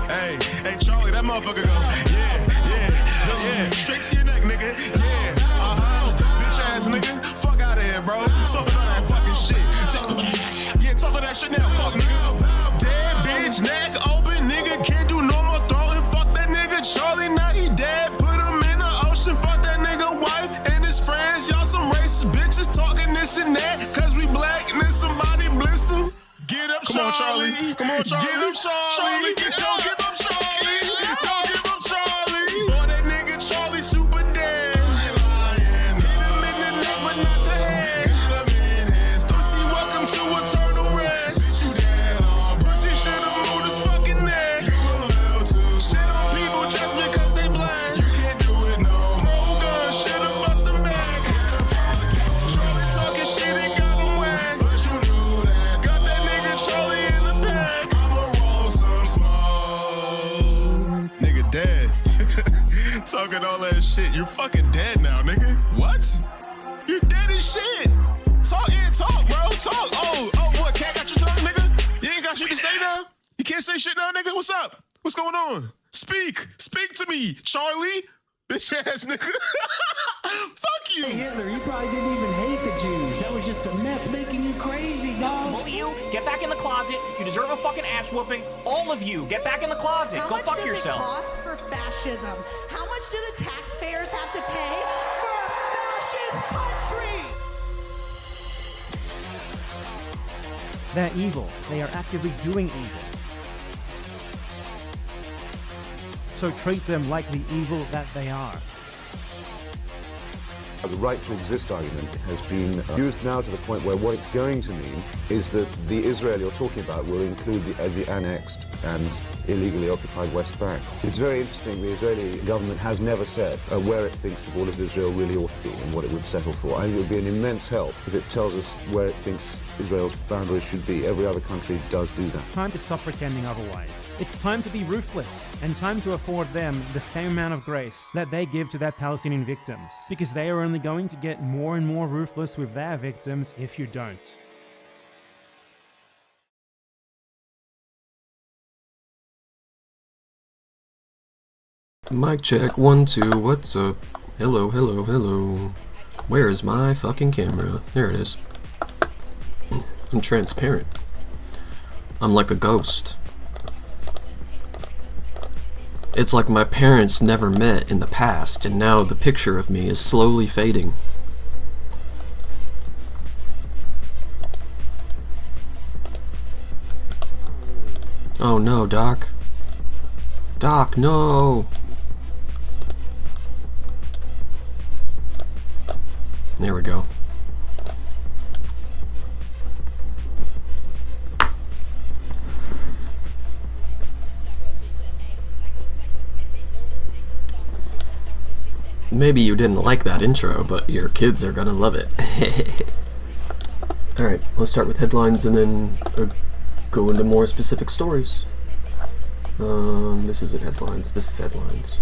Hey, hey, Charlie, that motherfucker go. Yeah. Straight to your neck, nigga. Yeah, bitch ass nigga. Fuck out of here, bro. Stop all that fucking shit. Talk all that shit now, fuck nigga. Dead bitch, neck open, nigga. Can't do no more throwing. Fuck that nigga, Charlie. Now he dead. Put him in the ocean. Fuck that nigga, wife and his friends. Y'all some racist bitches talking this and that. Cause we black and then somebody blissed them. Get up, Charlie. Come on, Charlie. Get up, Charlie. Don't give up, Charlie. Don't give up, Charlie. Boy, that nigga Charlie super dead. Hit him in the neck, but not the head. Pussy, welcome to eternal rest. Pussy should've moved his fucking neck. Shit on people just because they black. You can't do it, no. More guns should've bust him back. Charlie talking shit and got him whacked. But you knew that. Got that nigga Charlie in the back. I'ma roll some smoke. Nigga dead. Talking all that shit. You're fucking dead now, nigga. What? You're dead as shit. Talk, bro. Talk. Oh, what? Cat got your tongue, nigga? You ain't got shit to say now? You can't say shit now, nigga? What's up? What's going on? Speak to me, Charlie. Bitch ass nigga. Fuck you. Hey, Hitler, you probably didn't even hate the Jews. That was just the meth making you crazy, dog. Both of you, get back in the closet. You deserve a fucking ass whooping. All of you, get back in the closet. Go fuck yourself. How much does it cost for fascism? How much do the taxpayers have to pay for a fascist country? They're evil. They are actively doing evil. So treat them like the evil that they are. The right to exist argument has been used now to the point where what it's going to mean is that the Israel you're talking about will include the annexed and illegally occupied West Bank. It's very interesting. The Israeli government has never said where it thinks the borders of Israel really ought to be and what it would settle for. I think it would be an immense help if it tells us where it thinks Israel's boundaries should be. Every other country does do that. It's time to stop pretending otherwise. It's time to be ruthless and time to afford them the same amount of grace that they give to their Palestinian victims, because they are only going to get more and more ruthless with their victims if you don't. Mic check, 1, 2, what's up? Hello. Where is my fucking camera? There it is. I'm transparent. I'm like a ghost. It's like my parents never met in the past, and now the picture of me is slowly fading. Oh no, Doc. Doc, no! There we go. Maybe you didn't like that intro, but your kids are gonna love it. Alright, let's start with headlines and then go into more specific stories. This isn't headlines, this is headlines.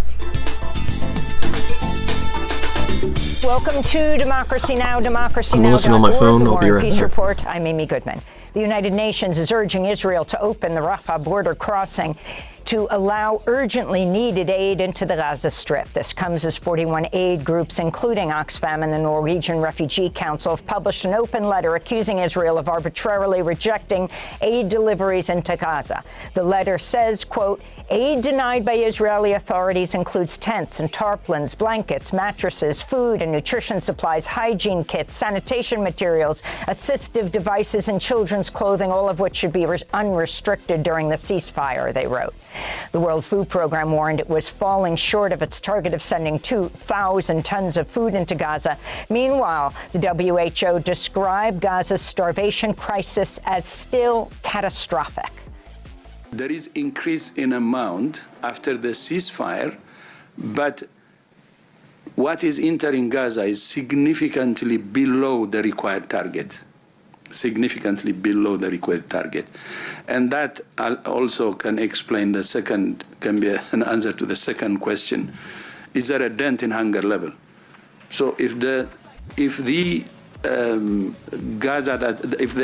Welcome to Democracy Now!, Democracy Now!. I'm listening on my phone, I'll be right Peace back. Report, I'm Amy Goodman. The United Nations is urging Israel to open the Rafah border crossing to allow urgently needed aid into the Gaza Strip. This comes as 41 aid groups, including Oxfam and the Norwegian Refugee Council, have published an open letter accusing Israel of arbitrarily rejecting aid deliveries into Gaza. The letter says, quote, aid denied by Israeli authorities includes tents and tarpaulins, blankets, mattresses, food and nutrition supplies, hygiene kits, sanitation materials, assistive devices, and children's clothing, all of which should be unrestricted during the ceasefire, they wrote. The World Food Program warned it was falling short of its target of sending 2,000 tons of food into Gaza. Meanwhile, the WHO described Gaza's starvation crisis as still catastrophic. There is increase in amount after the ceasefire, but what is entering Gaza is significantly below the required target. Significantly below the required target. And that also can explain can be an answer to the second question. Is there a dent in hunger level? So if the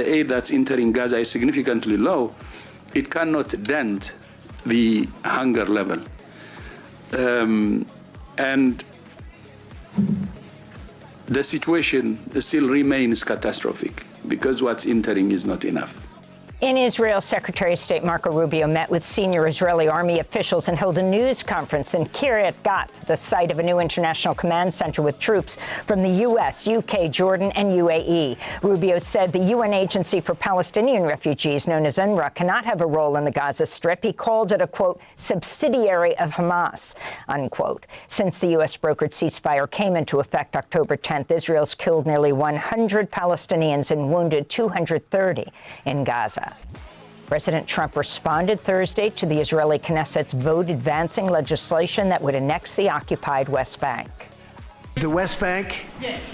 aid that's entering Gaza is significantly low, it cannot dent the hunger level. And the situation still remains catastrophic because what's entering is not enough. In Israel, Secretary of State Marco Rubio met with senior Israeli army officials and held a news conference in Kiryat Gat, the site of a new international command center with troops from the U.S., UK, Jordan, and UAE. Rubio said the UN Agency for Palestinian Refugees, known as UNRWA, cannot have a role in the Gaza Strip. He called it a, quote, subsidiary of Hamas, unquote. Since the U.S.-brokered ceasefire came into effect October 10th, Israel's killed nearly 100 Palestinians and wounded 230 in Gaza. President Trump responded Thursday to the Israeli Knesset's vote advancing legislation that would annex the occupied West Bank. The West Bank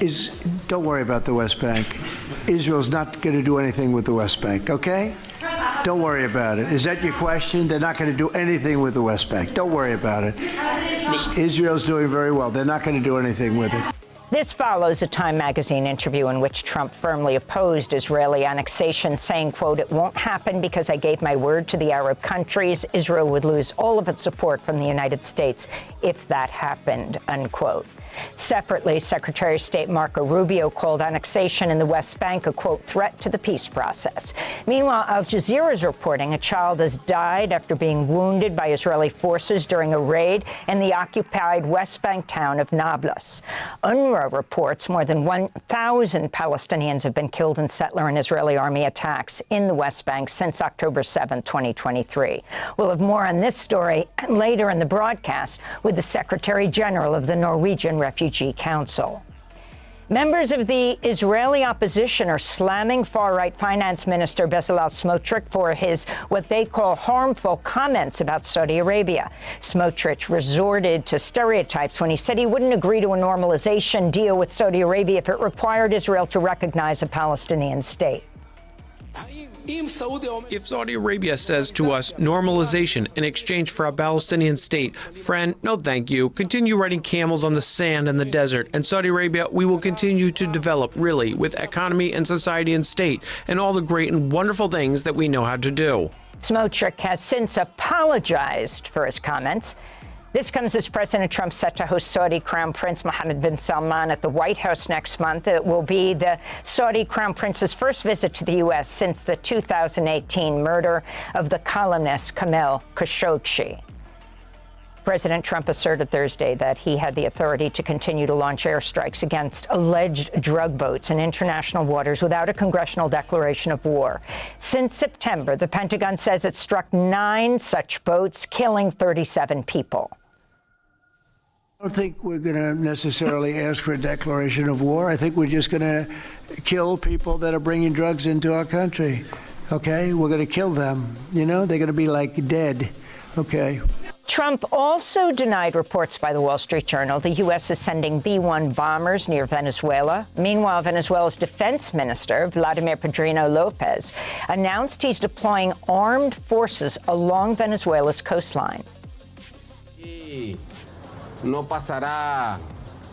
is, don't worry about the West Bank. Israel's not going to do anything with the West Bank, okay? Don't worry about it. Is that your question? They're not going to do anything with the West Bank. Don't worry about it. Israel's doing very well. They're not going to do anything with it. This follows a Time magazine interview in which Trump firmly opposed Israeli annexation, saying, quote, it won't happen because I gave my word to the Arab countries. Israel would lose all of its support from the United States if that happened, unquote. Separately, Secretary of State Marco Rubio called annexation in the West Bank a, quote, threat to the peace process. Meanwhile, Al Jazeera is reporting a child has died after being wounded by Israeli forces during a raid in the occupied West Bank town of Nablus. UNRWA reports more than 1,000 Palestinians have been killed in settler and Israeli army attacks in the West Bank since October 7, 2023. We'll have more on this story later in the broadcast with the Secretary General of the Norwegian Refugee Council. Members of the Israeli opposition are slamming far-right Finance Minister Bezalel Smotrich for his, what they call, harmful comments about Saudi Arabia. Smotrich resorted to stereotypes when he said he wouldn't agree to a normalization deal with Saudi Arabia if it required Israel to recognize a Palestinian state. If Saudi Arabia says to us normalization in exchange for a Palestinian state, friend, no thank you. Continue riding camels on the sand in the desert. And Saudi Arabia, we will continue to develop, really, with economy and society and state, and all the great and wonderful things that we know how to do. Smotrich has since apologized for his comments. This comes as President Trump set to host Saudi Crown Prince Mohammed bin Salman at the White House next month. It will be the Saudi Crown Prince's first visit to the U.S. since the 2018 murder of the columnist Jamal Khashoggi. President Trump asserted Thursday that he had the authority to continue to launch airstrikes against alleged drug boats in international waters without a congressional declaration of war. Since September, the Pentagon says it struck 9 such boats, killing 37 people. I don't think we're going to necessarily ask for a declaration of war. I think we're just going to kill people that are bringing drugs into our country. Okay? We're going to kill them. You know, they're going to be like dead. Okay. Trump also denied reports by the Wall Street Journal the U.S. is sending B-1 bombers near Venezuela. Meanwhile, Venezuela's defense minister, Vladimir Pedrino Lopez, announced he's deploying armed forces along Venezuela's coastline. No pasará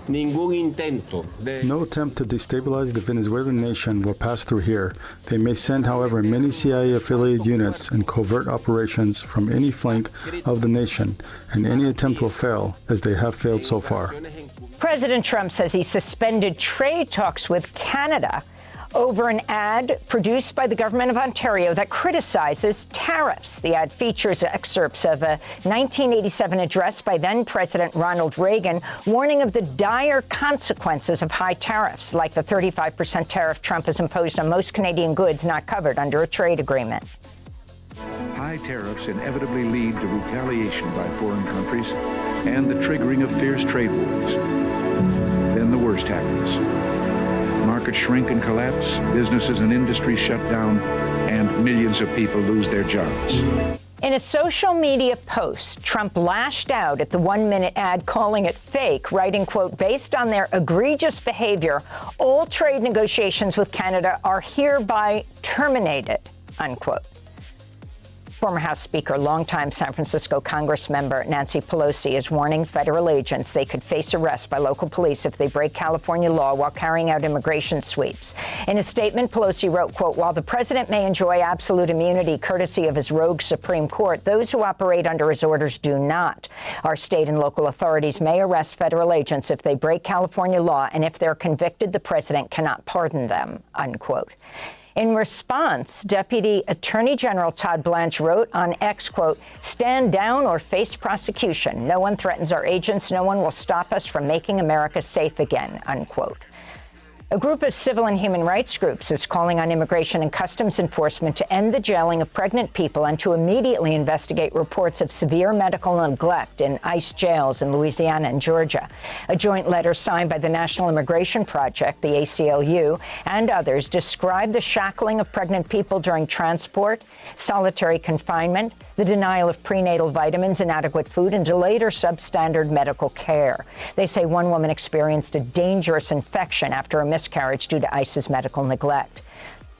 ningún intento de... No attempt to destabilize the Venezuelan nation will pass through here. They may send, however, many CIA-affiliated units and covert operations from any flank of the nation, and any attempt will fail, as they have failed so far. President Trump says he suspended trade talks with Canada over an ad produced by the government of Ontario that criticizes tariffs. The ad features excerpts of a 1987 address by then-President Ronald Reagan warning of the dire consequences of high tariffs, like the 35% tariff Trump has imposed on most Canadian goods not covered under a trade agreement. High tariffs inevitably lead to retaliation by foreign countries and the triggering of fierce trade wars. Then the worst happens. Markets shrink and collapse, businesses and industries shut down, and millions of people lose their jobs. In a social media post, Trump lashed out at the 1-minute ad, calling it fake, writing, quote, based on their egregious behavior, all trade negotiations with Canada are hereby terminated, unquote. Former House Speaker, longtime San Francisco Congress member Nancy Pelosi is warning federal agents they could face arrest by local police if they break California law while carrying out immigration sweeps. In a statement, Pelosi wrote, quote, "While the president may enjoy absolute immunity courtesy of his rogue Supreme Court, those who operate under his orders do not. Our state and local authorities may arrest federal agents if they break California law, and if they're convicted, the president cannot pardon them," unquote. In response, Deputy Attorney General Todd Blanche wrote on X, quote, "Stand down or face prosecution. No one threatens our agents. No one will stop us from making America safe again," unquote. A group of civil and human rights groups is calling on Immigration and Customs Enforcement to end the jailing of pregnant people and to immediately investigate reports of severe medical neglect in ICE jails in Louisiana and Georgia. A joint letter signed by the National Immigration Project, the ACLU, and others describe the shackling of pregnant people during transport, solitary confinement, the denial of prenatal vitamins, inadequate food, and delayed or substandard medical care. They say one woman experienced a dangerous infection after a miscarriage due to ICE's medical neglect.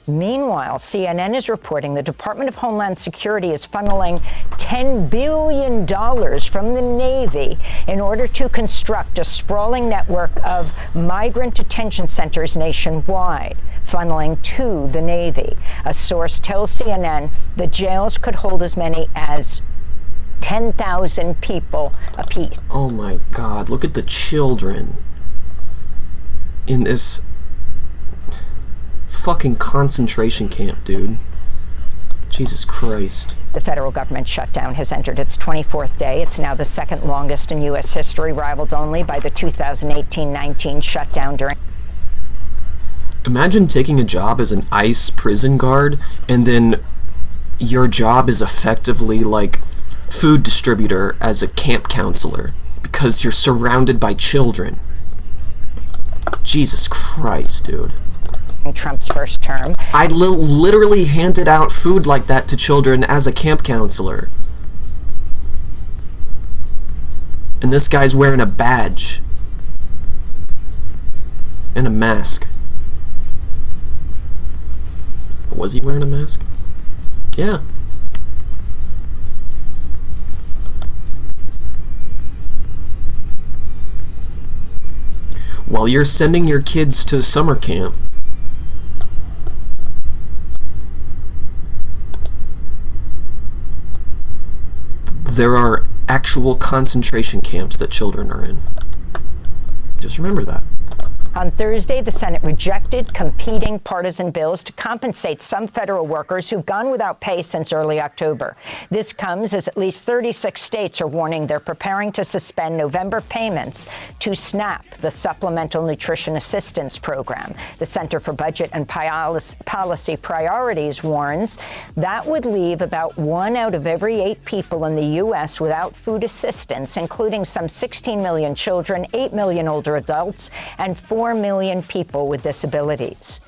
Meanwhile, CNN is reporting the Department of Homeland Security is funneling $10 billion from the Navy in order to construct a sprawling network of migrant detention centers nationwide, funneling to the Navy. A source tells CNN the jails could hold as many as 10,000 people apiece. Oh my God, look at the children in this fucking concentration camp, dude. Jesus Christ. The federal government shutdown has entered its 24th day. It's now the second longest in U.S. history, rivaled only by the 2018-19 shutdown during... Imagine taking a job as an ICE prison guard, and then your job is effectively like food distributor as a camp counselor, because you're surrounded by children. Jesus Christ, dude. Trump's first term. I literally handed out food like that to children as a camp counselor. And this guy's wearing a badge. And a mask. Was he wearing a mask? Yeah. While you're sending your kids to summer camp, there are actual concentration camps that children are in. Just remember that. On Thursday, the Senate rejected competing partisan bills to compensate some federal workers who've gone without pay since early October. This comes as at least 36 states are warning they're preparing to suspend November payments to SNAP, the Supplemental Nutrition Assistance Program. The Center for Budget and Policy Priorities warns that would leave about 1 out of every 8 people in the U.S. without food assistance, including some 16 million children, 8 million older adults, and 4 million people with disabilities.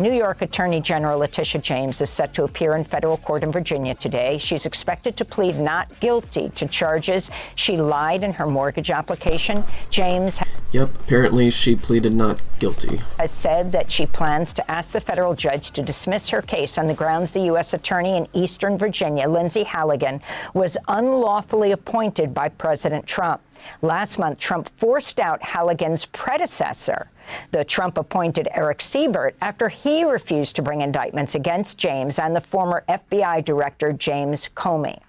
New York Attorney General Letitia James is set to appear in federal court in Virginia today. She's expected to plead not guilty to charges she lied in her mortgage application. James apparently she pleaded not guilty. Has said that she plans to ask the federal judge to dismiss her case on the grounds the U.S. Attorney in Eastern Virginia, Lindsay Halligan, was unlawfully appointed by President Trump. Last month, Trump forced out Halligan's predecessor, the Trump-appointed Eric Siebert, after he refused to bring indictments against James and the former FBI Director James Comey.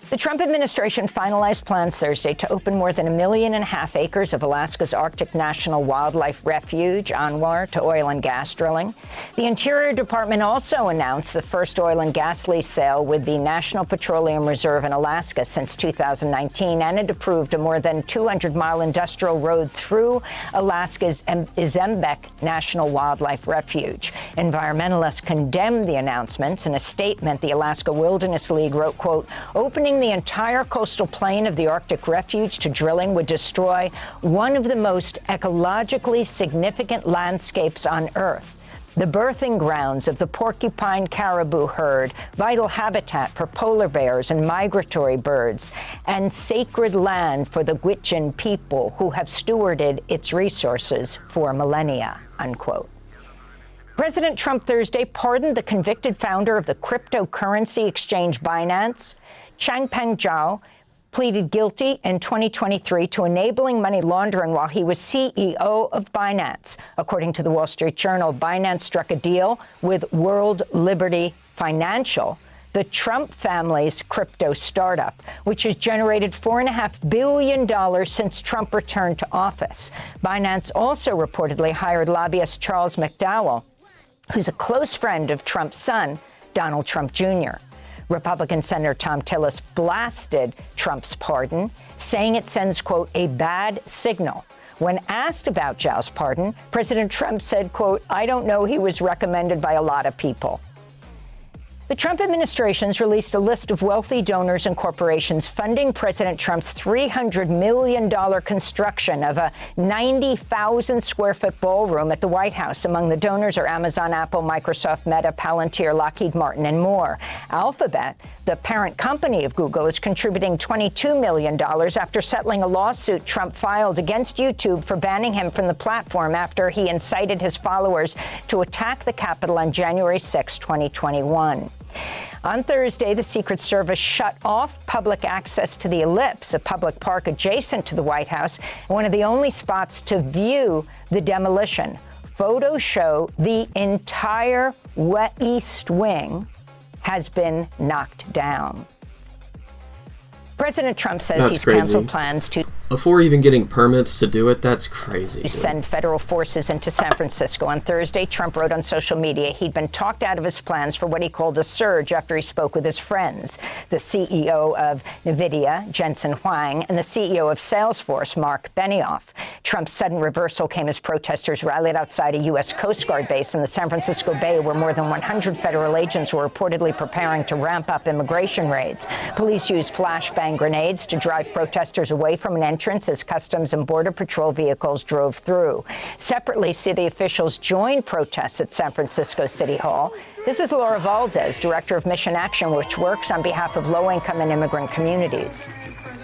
The Trump administration finalized plans Thursday to open more than 1.5 million acres of Alaska's Arctic National Wildlife Refuge, ANWR, to oil and gas drilling. The Interior Department also announced the first oil and gas lease sale with the National Petroleum Reserve in Alaska since 2019, and it approved a more than 200-mile industrial road through Alaska's Izembek National Wildlife Refuge. Environmentalists condemned the announcements. In a statement, the Alaska Wilderness League wrote, quote, "Opening the entire coastal plain of the Arctic Refuge to drilling would destroy one of the most ecologically significant landscapes on Earth, the birthing grounds of the porcupine caribou herd, vital habitat for polar bears and migratory birds, and sacred land for the Gwich'in people who have stewarded its resources for millennia," unquote. President Trump Thursday pardoned the convicted founder of the cryptocurrency exchange Binance. Changpeng Zhao pleaded guilty in 2023 to enabling money laundering while he was CEO of Binance. According to the Wall Street Journal, Binance struck a deal with World Liberty Financial, the Trump family's crypto startup, which has generated $4.5 billion since Trump returned to office. Binance also reportedly hired lobbyist Charles McDowell, who's a close friend of Trump's son, Donald Trump Jr. Republican Senator Tom Tillis blasted Trump's pardon, saying it sends, quote, a bad signal. When asked about Zhao's pardon, President Trump said, quote, I don't know, he was recommended by a lot of people. The Trump administration's released a list of wealthy donors and corporations funding President Trump's $300 million construction of a 90,000-square-foot ballroom at the White House. Among the donors are Amazon, Apple, Microsoft, Meta, Palantir, Lockheed Martin, and more. Alphabet, the parent company of Google, is contributing $22 million after settling a lawsuit Trump filed against YouTube for banning him from the platform after he incited his followers to attack the Capitol on January 6, 2021. On Thursday, the Secret Service shut off public access to the Ellipse, a public park adjacent to the White House, one of the only spots to view the demolition. Photos show the entire East Wing has been knocked down. President Trump says he's canceled plans to... Before even getting permits to do it, that's crazy. To send federal forces into San Francisco. On Thursday, Trump wrote on social media he'd been talked out of his plans for what he called a surge after he spoke with his friends, the CEO of NVIDIA, Jensen Huang, and the CEO of Salesforce, Mark Benioff. Trump's sudden reversal came as protesters rallied outside a U.S. Coast Guard base in the San Francisco Bay, where more than 100 federal agents were reportedly preparing to ramp up immigration raids. Police used flashbang grenades to drive protesters away from an entrance as Customs and Border Patrol vehicles drove through. Separately, city officials joined protests at San Francisco City Hall. This is Laura Valdez, Director of Mission Action, which works on behalf of low-income and immigrant communities.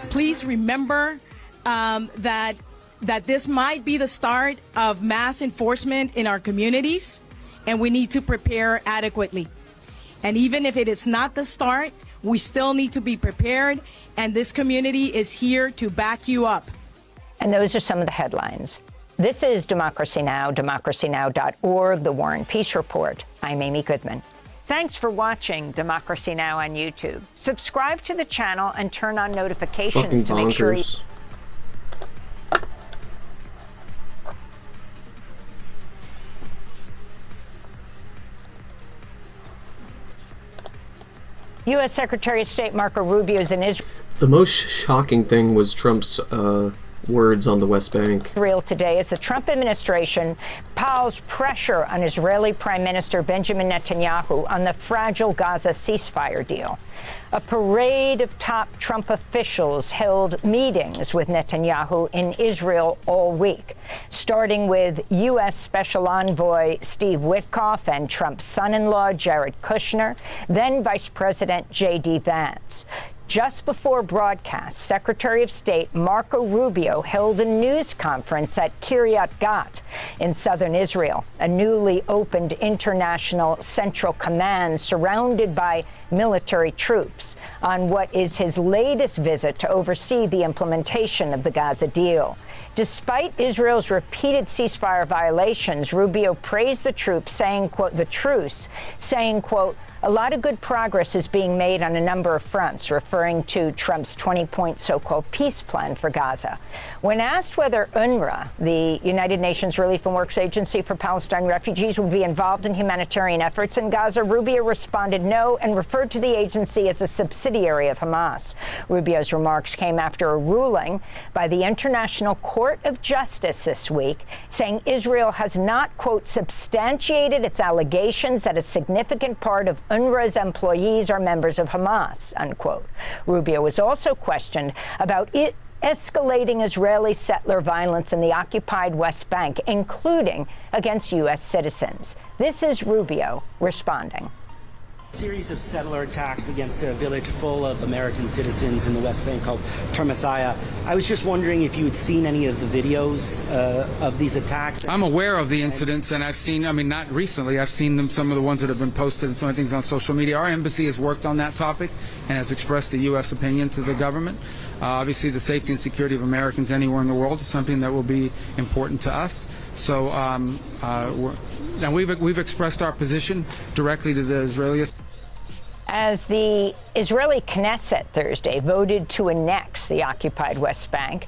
Please remember that this might be the start of mass enforcement in our communities, and we need to prepare adequately. And even if it is not the start, we still need to be prepared, and this community is here to back you up. And those are some of the headlines. This is Democracy Now!, democracynow.org, The War and Peace Report. I'm Amy Goodman. Thanks for watching Democracy Now! On YouTube. Subscribe to the channel and turn on notifications to make sure you... U.S. Secretary of State Marco Rubio is in Israel. The most shocking thing was Trump's words on the West Bank. Israel today as the Trump administration piles pressure on Israeli Prime Minister Benjamin Netanyahu on the fragile Gaza ceasefire deal. A parade of top Trump officials held meetings with Netanyahu in Israel all week, starting with U.S. Special Envoy Steve Witkoff and Trump's son-in-law Jared Kushner, then Vice President J.D. Vance. Just before broadcast, Secretary of State Marco Rubio held a news conference at Kiryat Gat in southern Israel, a newly opened international central command surrounded by military troops, on what is his latest visit to oversee the implementation of the Gaza deal. Despite Israel's repeated ceasefire violations, Rubio praised the troops, saying, quote, the truce, saying, quote, a lot of good progress is being made on a number of fronts, referring to Trump's 20-point so-called peace plan for Gaza. When asked whether UNRWA, the United Nations Relief and Works Agency for Palestine refugees, would be involved in humanitarian efforts in Gaza, Rubio responded no and referred to the agency as a subsidiary of Hamas. Rubio's remarks came after a ruling by the International Court of Justice this week, saying Israel has not, quote, substantiated its allegations that a significant part of UNRWA's employees are members of Hamas, unquote. Rubio was also questioned about escalating Israeli settler violence in the occupied West Bank, including against U.S. citizens. This is Rubio responding. Series of settler attacks against a village full of American citizens in the West Bank called Termasaya. I was just wondering if you had seen any of the videos of these attacks. I'm aware of the incidents, and I've seen, I mean, not recently, I've seen them, some of the ones that have been posted and some of the things on social media. Our embassy has worked on that topic and has expressed the U.S. opinion to the government. Obviously, the safety and security of Americans anywhere in the world is something that will be important to us. So, and we've expressed our position directly to the Israelis. As the Israeli Knesset Thursday voted to annex the occupied West Bank,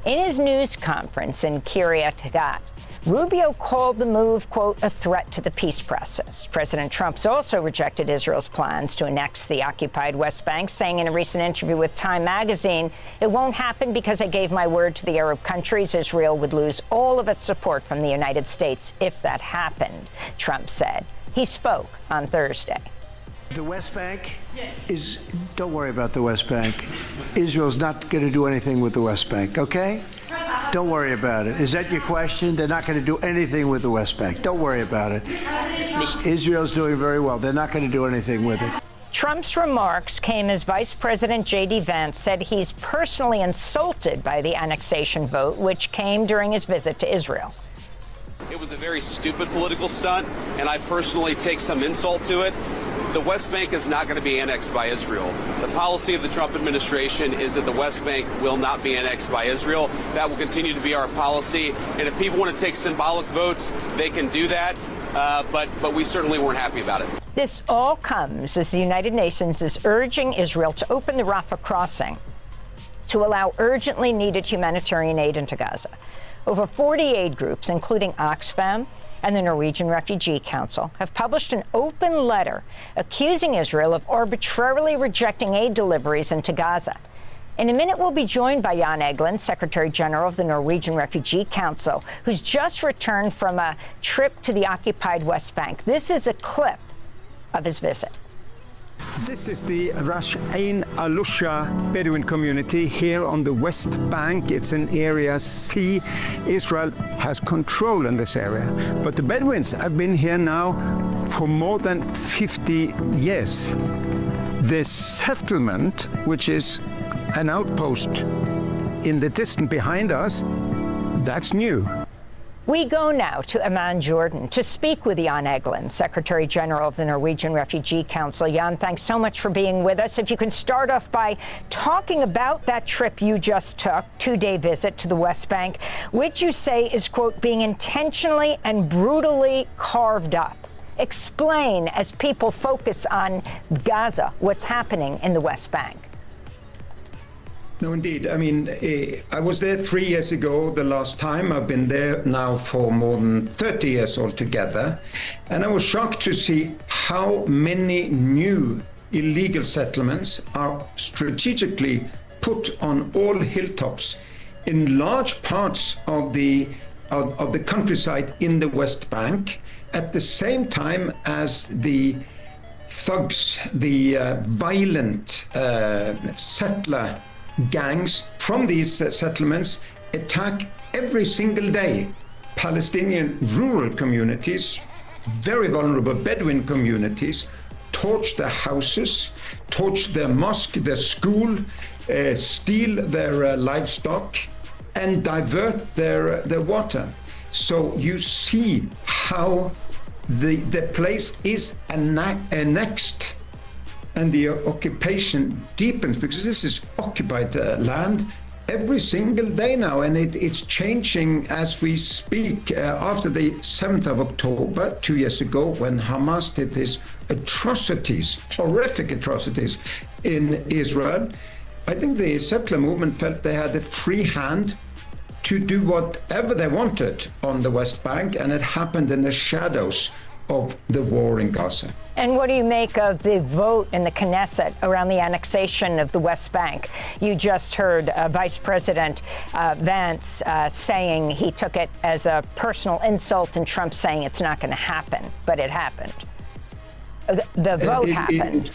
in his news conference in Kiryat Gat, Rubio called the move, quote, a threat to the peace process. President Trump's also rejected Israel's plans to annex the occupied West Bank, saying in a recent interview with Time magazine, it won't happen because I gave my word to the Arab countries Israel would lose all of its support from the United States if that happened, Trump said. He spoke on Thursday. The West Bank is, don't worry about the West Bank. Israel's not going to do anything with the West Bank, okay? Don't worry about it. Is that your question? They're not going to do anything with the West Bank. Don't worry about it. Israel's doing very well. They're not going to do anything with it. Trump's remarks came as Vice President J.D. Vance said he's personally insulted by the annexation vote, which came during his visit to Israel. It was a very stupid political stunt, and I personally take some insult to it. The West Bank is not going to be annexed by Israel. The policy of the Trump administration is that the West Bank will not be annexed by Israel. That will continue to be our policy. And if people want to take symbolic votes, they can do that. But we certainly weren't happy about it. This all comes as the United Nations is urging Israel to open the Rafah crossing to allow urgently needed humanitarian aid into Gaza. Over 40 aid groups, including Oxfam and the Norwegian Refugee Council, have published an open letter accusing Israel of arbitrarily rejecting aid deliveries into Gaza. In a minute, we'll be joined by Jan Egeland, Secretary General of the Norwegian Refugee Council, who's just returned from a trip to the occupied West Bank. This is a clip of his visit. This is the Rash Ain Alusha Bedouin community here on the West Bank. It's an area C. Israel has control in this area. But the Bedouins have been here now for more than 50 years. The settlement, which is an outpost in the distance behind us, that's new. We go now to Amman, Jordan, to speak with Jan Egeland, Secretary General of the Norwegian Refugee Council. Jan, thanks so much for being with us. If you can start off by talking about that trip you just took, two-day visit to the West Bank, which you say is, quote, being intentionally and brutally carved up. Explain, as people focus on Gaza, what's happening in the West Bank. No, indeed. I mean, I was there 3 years ago, the last time. I've been there now for more than 30 years altogether. And I was shocked to see how many new illegal settlements are strategically put on all hilltops in large parts of the countryside in the West Bank, at the same time as the thugs, the violent settler gangs from these settlements attack every single day Palestinian rural communities, very vulnerable Bedouin communities, torch their houses, torch their mosque, their school, steal their livestock, and divert their water. So you see how the place is annexed and the occupation deepens, because this is occupied land every single day now, and it's changing as we speak. After the 7th of October, 2 years ago, when Hamas did these atrocities, horrific atrocities in Israel, I think the settler movement felt they had a free hand to do whatever they wanted on the West Bank, and it happened in the shadows of the war in Gaza. And what do you make of the vote in the Knesset around the annexation of the West Bank? You just heard Vice President Vance saying he took it as a personal insult, and Trump saying it's not going to happen, but it happened. The vote happened.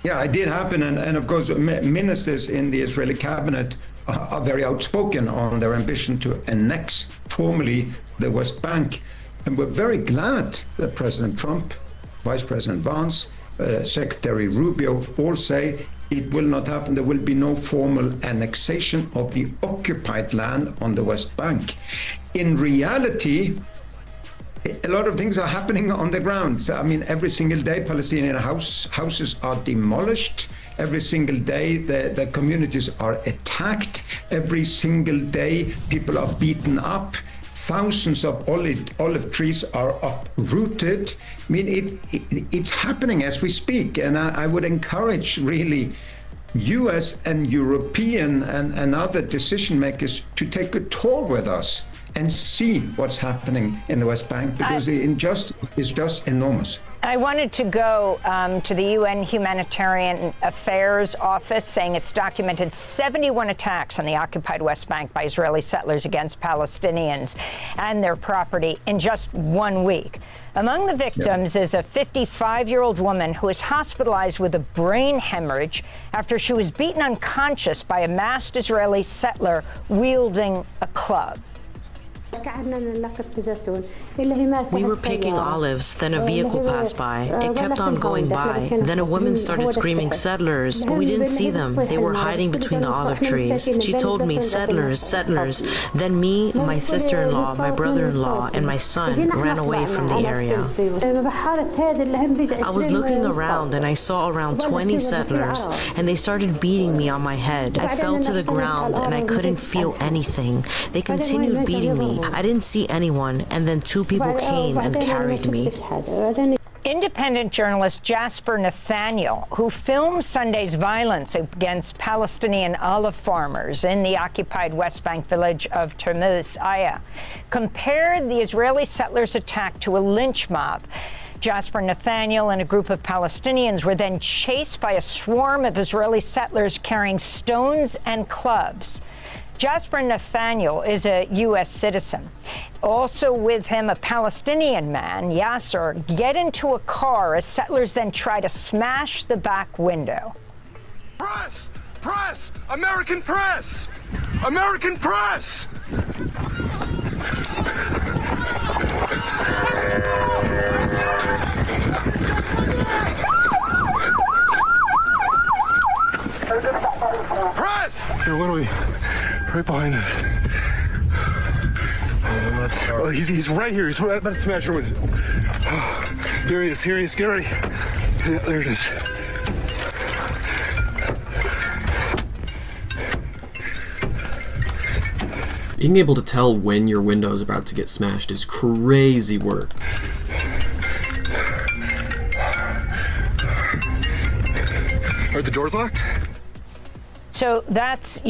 Yeah, it did happen, and of course, ministers in the Israeli cabinet are very outspoken on their ambition to annex formally the West Bank. And we're very glad that President Trump, Vice President Vance, Secretary Rubio all say it will not happen. There will be no formal annexation of the occupied land on the West Bank. In reality, a lot of things are happening on the ground. So, I mean, every single day, Palestinian houses are demolished. Every single day, the communities are attacked. Every single day, people are beaten up. Thousands of olive trees are uprooted. I mean, it's happening as we speak. And I would encourage, really, US and European and other decision makers to take a tour with us and see what's happening in the West Bank, because the injustice is just enormous. I wanted to go to the UN Humanitarian Affairs Office, saying it's documented 71 attacks on the occupied West Bank by Israeli settlers against Palestinians and their property in just 1 week. Among the victims is a 55-year-old woman who is hospitalized with a brain hemorrhage after she was beaten unconscious by a masked Israeli settler wielding a club. We were picking olives, then a vehicle passed by. It kept on going by. Then a woman started screaming, "Settlers!" But we didn't see them. They were hiding between the olive trees. She told me, "Settlers, settlers." Then me, my sister-in-law, my brother-in-law, and my son ran away from the area. I was looking around and I saw around 20 settlers, and they started beating me on my head. I fell to the ground and I couldn't feel anything. They continued beating me. I didn't see anyone, and then 2 people came and carried me. Independent journalist Jasper Nathaniel, who filmed Sunday's violence against Palestinian olive farmers in the occupied West Bank village of Thermos-Aya, compared the Israeli settlers' attack to a lynch mob. Jasper Nathaniel and a group of Palestinians were then chased by a swarm of Israeli settlers carrying stones and clubs. Jasper Nathaniel is a U.S. citizen. Also with him, a Palestinian man, Yasser, get into a car as settlers then try to smash the back window. Press! Press! American press! American press! Press! You're literally right behind it. Oh, he's right here. He's about to smash your window. Here he is. Here he is. Get ready. Yeah, there it is. Being able to tell when your window is about to get smashed is crazy work. Are the doors locked? So that's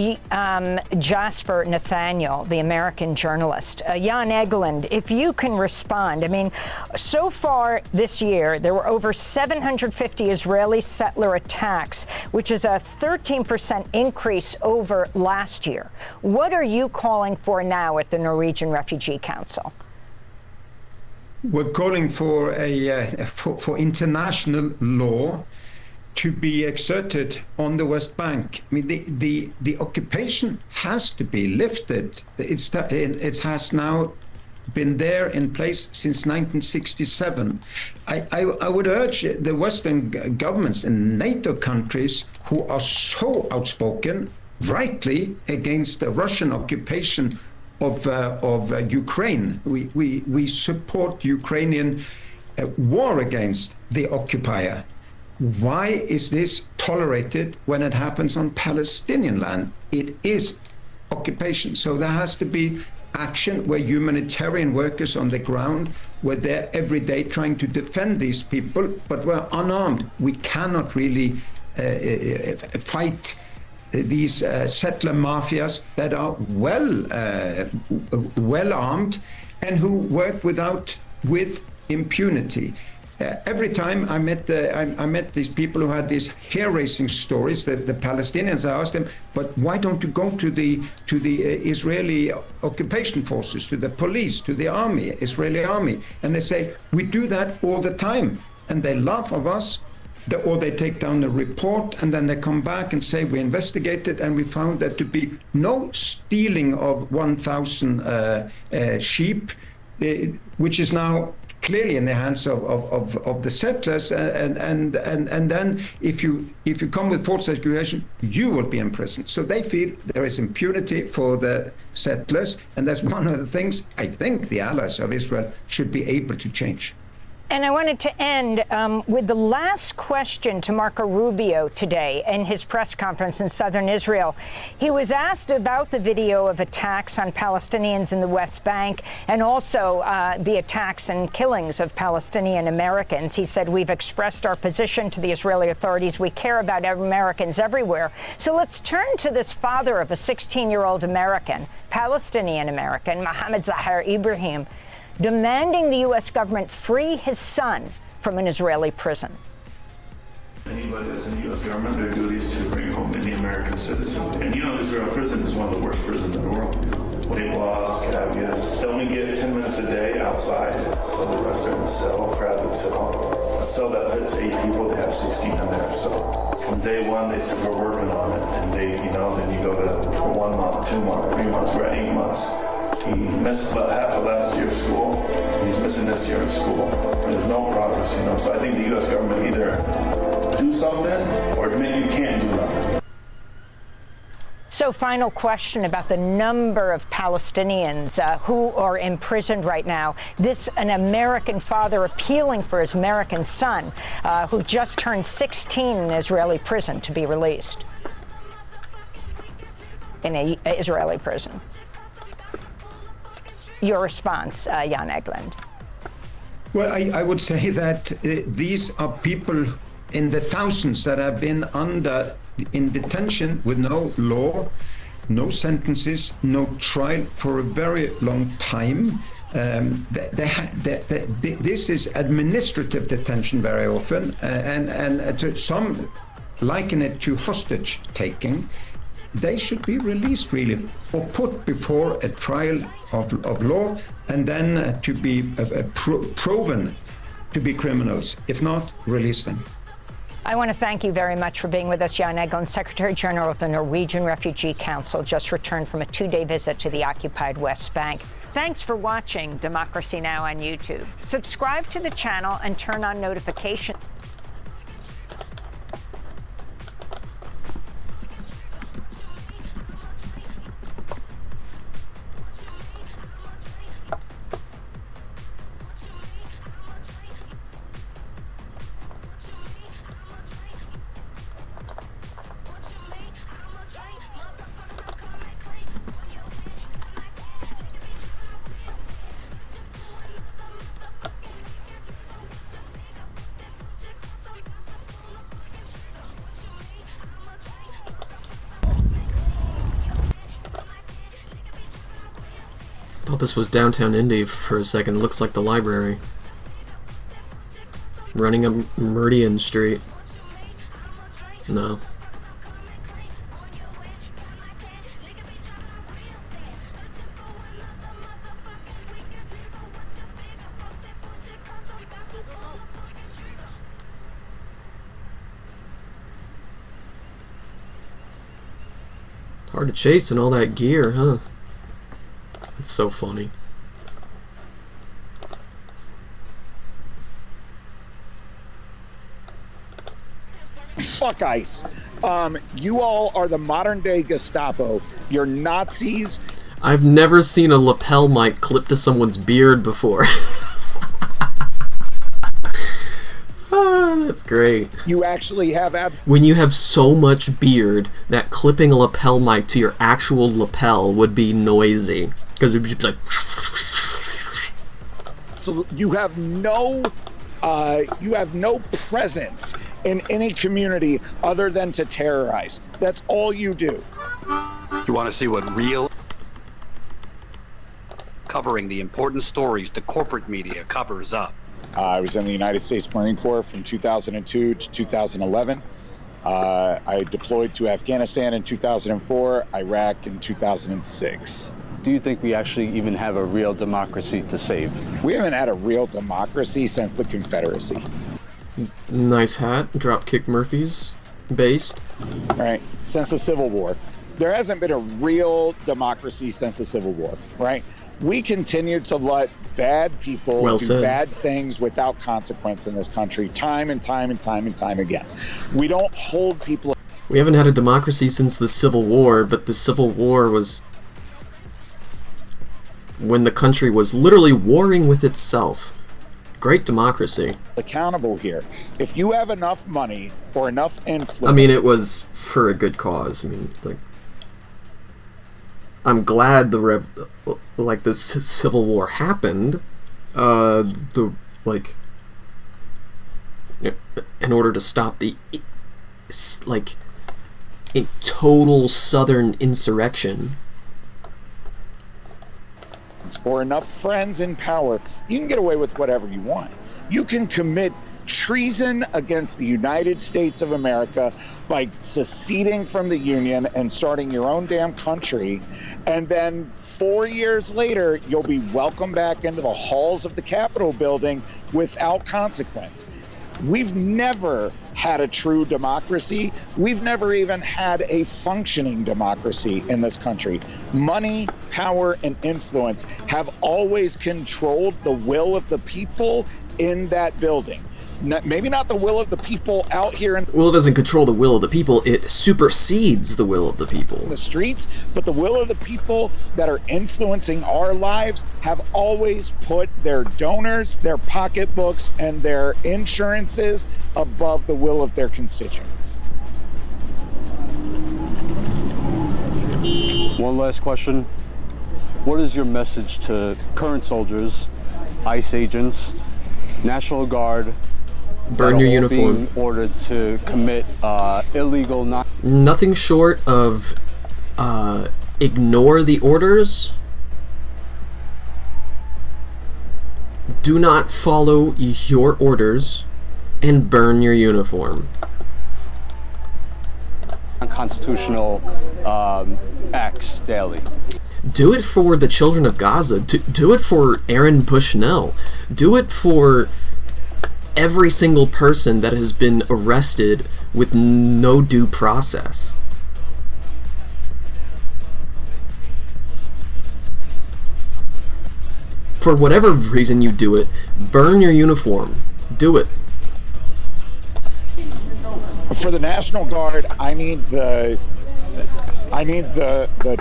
Jasper Nathaniel, the American journalist. Jan Egeland, if you can respond. I mean, so far this year, there were over 750 Israeli settler attacks, which is a 13% increase over last year. What are you calling for now at the Norwegian Refugee Council? We're calling for for international law to be exerted on the West Bank. I mean, the occupation has to be lifted. It has now been there in place since 1967. I would urge the Western governments and NATO countries who are so outspoken, rightly, against the Russian occupation of Ukraine. We support Ukrainian war against the occupier. Why is this tolerated when it happens on Palestinian land? It is occupation. So there has to be action where humanitarian workers on the ground were there every day trying to defend these people, but we're unarmed. We cannot really fight these settler mafias that are well armed and who work with impunity. Every time I met these people who had these hair-raising stories, the Palestinians, I asked them, but why don't you go to the Israeli occupation forces, to the police, to the army, Israeli army? And they say, we do that all the time. And they laugh at us, or they take down a report, and then they come back and say, we investigated and we found there to be no stealing of 1,000 sheep, which is now clearly in the hands of the settlers, and then if you come with false accusation, you will be imprisoned. So they feel there is impunity for the settlers, and that's one of the things I think the allies of Israel should be able to change. And I wanted to end with the last question to Marco Rubio today in his press conference in southern Israel. He was asked about the video of attacks on Palestinians in the West Bank and also the attacks and killings of Palestinian Americans. He said, "We've expressed our position to the Israeli authorities. We care about Americans everywhere." So let's turn to this father of a 16-year-old American, Palestinian American, Mohammed Zahar Ibrahim, demanding the U.S. government free his son from an Israeli prison. Anybody that's in the U.S. government, their duty is to bring home any American citizen. And Israel prison is one of the worst prisons in the world. Weight loss, scabies. They only get 10 minutes a day outside. So the rest are in a cell, a crowded cell. A cell that fits 8 people, they have 16 in there. So from day one, they said we're working on it. And then you go to for 1 month, 2 months, 3 months, we're at 8 months. He missed about half of last year's school. He's missing this year's school. There's no progress, So I think the U.S. government either do something or admit you can't do nothing. So final question about the number of Palestinians who are imprisoned right now. An American father appealing for his American son who just turned 16 in an Israeli prison to be released. In an Israeli prison. Your response, Jan Egeland. Well, I would say that these are people in the thousands that have been in detention with no law, no sentences, no trial for a very long time. This is administrative detention very often, and to some liken it to hostage taking. They should be released, really, or put before a trial of law, and then to be proven to be criminals. If not, release them. I want to thank you very much for being with us, Jan Egeland, Secretary General of the Norwegian Refugee Council, just returned from a 2-day visit to the occupied West Bank. Thanks for watching Democracy Now! On YouTube. Subscribe to the channel and turn on notifications. Thought this was downtown Indy for a second. Looks like the library. Running up Meridian Street. No. Hard to chase in all that gear, huh? It's so funny. Fuck ICE. You all are the modern day Gestapo. You're Nazis. I've never seen a lapel mic clipped to someone's beard before. That's great. You actually have... When you have so much beard that clipping a lapel mic to your actual lapel would be noisy. Because it would just be like... So you have no presence in any community other than to terrorize. That's all you do. You want to see what real... Covering the important stories the corporate media covers up. I was in the United States Marine Corps from 2002 to 2011. I deployed to Afghanistan in 2004, Iraq in 2006. Do you think we actually even have a real democracy to save? We haven't had a real democracy since the Confederacy. Nice hat. Dropkick Murphys. Based. All right. Since the Civil War. There hasn't been a real democracy since the Civil War, right? We continue to let bad people Well do said. bad things without consequence in this country time and time and time and time again. We don't hold people. We haven't had a democracy since the Civil War, but the Civil War was when the country was literally warring with itself. Great democracy. Accountable here. If you have enough money or enough influence. I mean, it was for a good cause. I mean, like, I'm glad this Civil War happened. In order to stop the a total Southern insurrection. Or enough friends in power, you can get away with whatever you want. You can commit treason against the United States of America by seceding from the Union and starting your own damn country, and then 4 years later, you'll be welcomed back into the halls of the Capitol building without consequence. We've never had a true democracy. We've never even had a functioning democracy in this country. Money, power, and influence have always controlled the will of the people in that building. Maybe not the will of the people out here in Well, it doesn't control the will of the people, it supersedes the will of the people. the streets, but the will of the people that are influencing our lives have always put their donors, their pocketbooks, and their insurances above the will of their constituents. One last question. What is your message to current soldiers, ICE agents, National Guard, Burn your uniform. being ordered to commit illegal Nothing short of ignore the orders. Do not follow your orders and burn your uniform. unconstitutional acts daily. Do it for the children of Gaza. Do it for Aaron Bushnell. Do it for every single person that has been arrested with no due process. For whatever reason you do it, burn your uniform. Do it. For the National Guard, I need the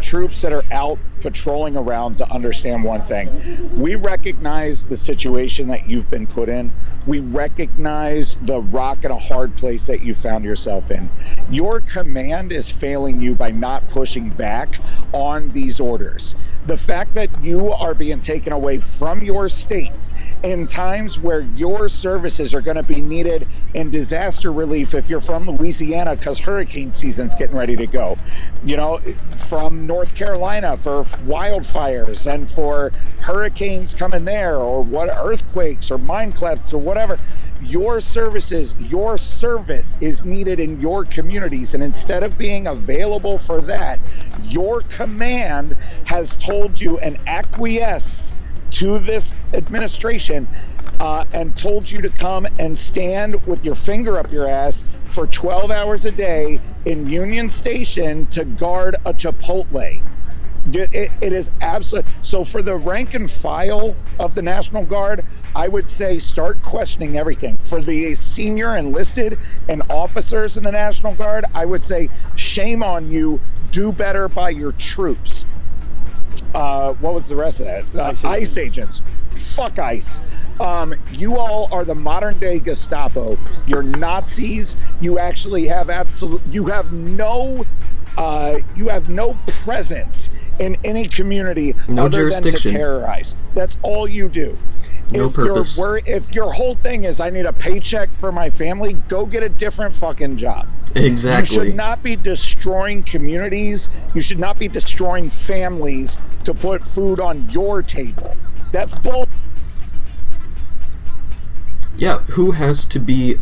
troops that are out patrolling around to understand one thing. We recognize the situation that you've been put in. We recognize the rock and a hard place that you found yourself in. Your command is failing you by not pushing back on these orders. The fact that you are being taken away from your state in times where your services are going to be needed in disaster relief if you're from Louisiana because hurricane season's getting ready to go. You know, from North Carolina for wildfires and for hurricanes coming there, or what, earthquakes or mine clefts or whatever. Your services, your service is needed in your communities, and instead of being available for that, your command has told you and acquiesced to this administration and told you to come and stand with your finger up your ass for 12 hours a day in Union Station to guard a Chipotle. It is absolute. So for the rank and file of the National Guard, I would say start questioning everything. For the senior enlisted and officers in the National Guard, I would say shame on you. Do better by your troops. What was the rest of that? ICE agents. Fuck ICE. You all are the modern day Gestapo. You're Nazis. You actually have you have no presence in any community other than to terrorize. That's all you do. No purpose. If your whole thing is I need a paycheck for my family, go get a different fucking job. Exactly. You should not be destroying communities. You should not be destroying families to put food on your table. That's bull. Yeah, who has to be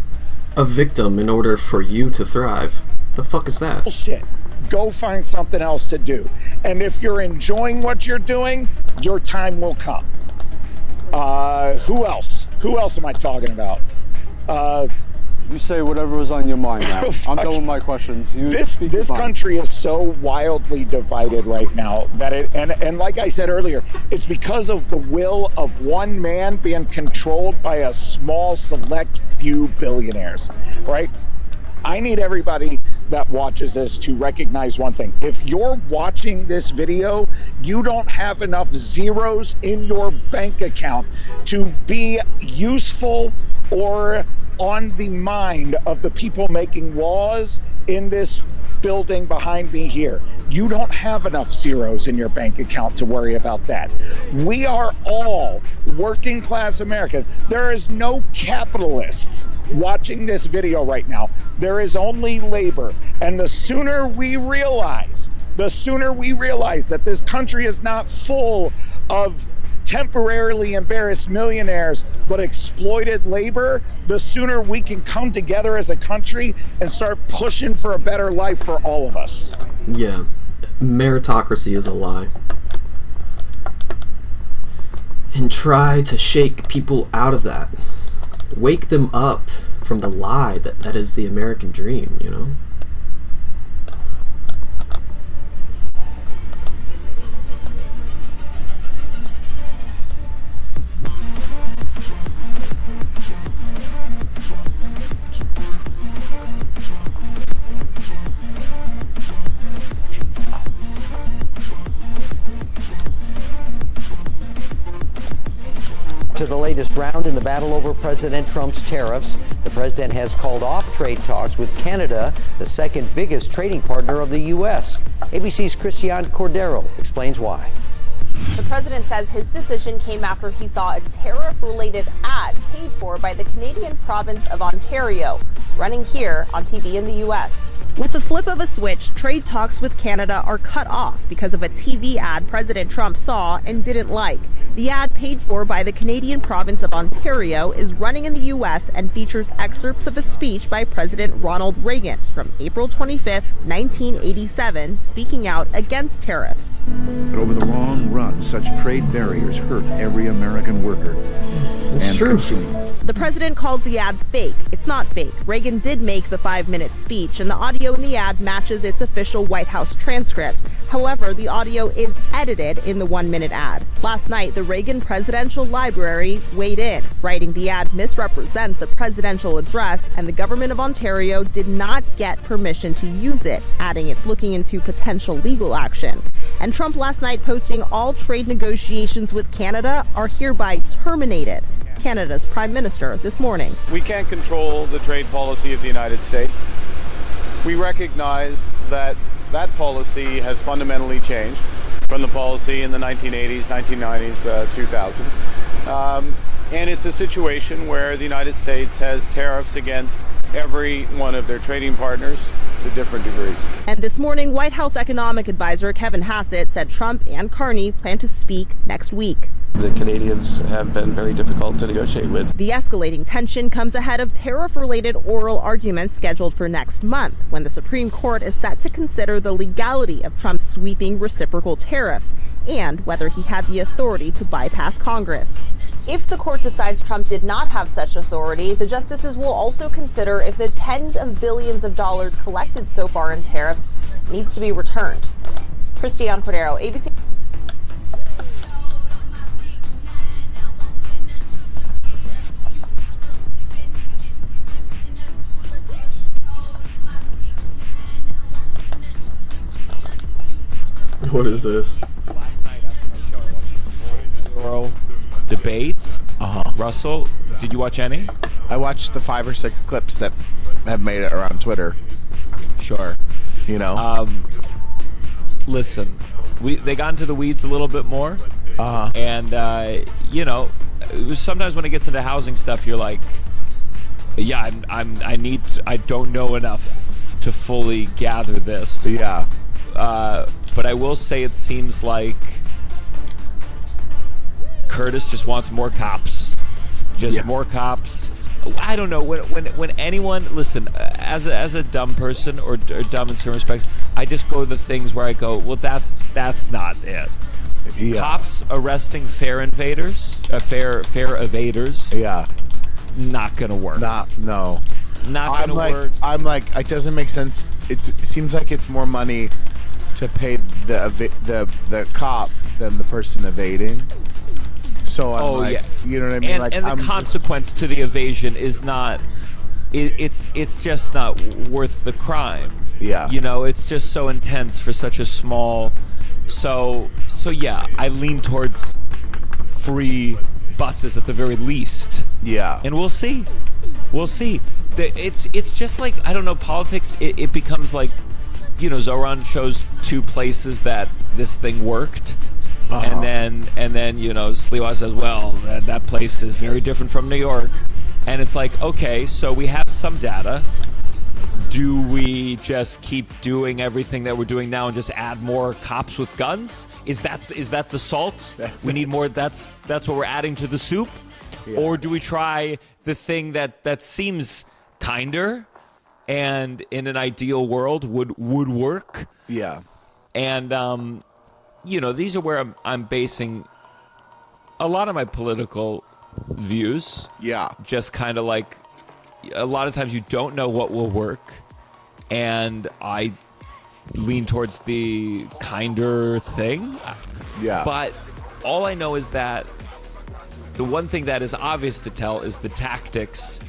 a victim in order for you to thrive? The fuck is that? Bullshit. Go find something else to do. And if you're enjoying what you're doing, your time will come. Who else? Who else am I talking about? You say whatever was on your mind now. I'm done with my questions. This country is so wildly divided right now that and like I said earlier, it's because of the will of one man being controlled by a small select few billionaires, right? I need everybody that watches this to recognize one thing. If you're watching this video, you don't have enough zeros in your bank account to be useful or on the mind of the people making laws in this building behind me here. You don't have enough zeros in your bank account to worry about that. We are all working class Americans. There is no capitalists watching this video right now. There is only labor. And the sooner we realize that this country is not full of temporarily embarrassed millionaires but exploited labor, the sooner we can come together as a country and start pushing for a better life for all of us. Yeah, meritocracy is a lie. And try to shake people out of that. Wake them up from the lie that is the American dream, you know? To the latest round in the battle over President Trump's tariffs, the president has called off trade talks with Canada, the second biggest trading partner of the U.S. ABC's Christian Cordero explains why. The president says his decision came after he saw a tariff-related ad paid for by the Canadian province of Ontario, running here on TV in the U.S. With the flip of a switch, trade talks with Canada are cut off because of a TV ad President Trump saw and didn't like. The ad, paid for by the Canadian province of Ontario, is running in the U.S. and features excerpts of a speech by President Ronald Reagan from April 25, 1987, speaking out against tariffs. But over the long run, such trade barriers hurt every American worker and consumer. The president called the ad fake. It's not fake. Reagan did make the 5-minute speech, and the audio in the ad matches its official White House transcript. However, the audio is edited in the 1-minute ad. Last night, the Reagan Presidential Library weighed in, writing the ad misrepresents the presidential address, and the government of Ontario did not get permission to use it, adding it's looking into potential legal action. And Trump last night posting all trade negotiations with Canada are hereby terminated. Canada's Prime Minister this morning. We can't control the trade policy of the United States. We recognize that that policy has fundamentally changed from the policy in the 1980s, 1990s, 2000s. And it's a situation where the United States has tariffs against every one of their trading partners to different degrees. And this morning, White House economic advisor Kevin Hassett said Trump and Carney plan to speak next week. The Canadians have been very difficult to negotiate with. The escalating tension comes ahead of tariff-related oral arguments scheduled for next month, when the Supreme Court is set to consider the legality of Trump's sweeping reciprocal tariffs and whether he had the authority to bypass Congress. If the court decides Trump did not have such authority, the justices will also consider if the tens of billions of dollars collected so far in tariffs needs to be returned. Christian Cordero, ABC. What is this? Last night after my show, I watched the oral debates. Russell, did you watch any? I watched the 5 or 6 clips that have made it around Twitter. Sure. You know? Listen, they got into the weeds a little bit more. And, you know, sometimes when it gets into housing stuff, you're like, yeah, I don't know enough to fully gather this. Yeah. But I will say it seems like Curtis just wants more cops. More cops. I don't know. When anyone, listen, as a dumb person or dumb in certain respects, I just go to the things where I go, well, that's not it. Yeah. Cops arresting fare evaders. Yeah. Not gonna work. No. not going to work. I'm like, it doesn't make sense. It seems like it's more money to pay the cop than the person evading. So I'm like, you know what I mean? And the consequence to the evasion is not. It's just not worth the crime. Yeah. You know, it's just so intense for such a small. So yeah, I lean towards free buses at the very least. Yeah. And we'll see. It's just like, I don't know, politics. It becomes like, you know, Zoran chose 2 places that this thing worked. And then you know, Sliwa says, well, that place is very different from New York. And it's like, okay, so we have some data. Do we just keep doing everything that we're doing now and just add more cops with guns? Is that the salt? We need more. That's what we're adding to the soup. Yeah. Or do we try the thing that seems kinder and in an ideal world would work? Yeah. And you know, these are where I'm basing a lot of my political views. Yeah. Just kind of like, a lot of times you don't know what will work, and I lean towards the kinder thing. Yeah. But all I know is that the one thing that is obvious to tell is the tactics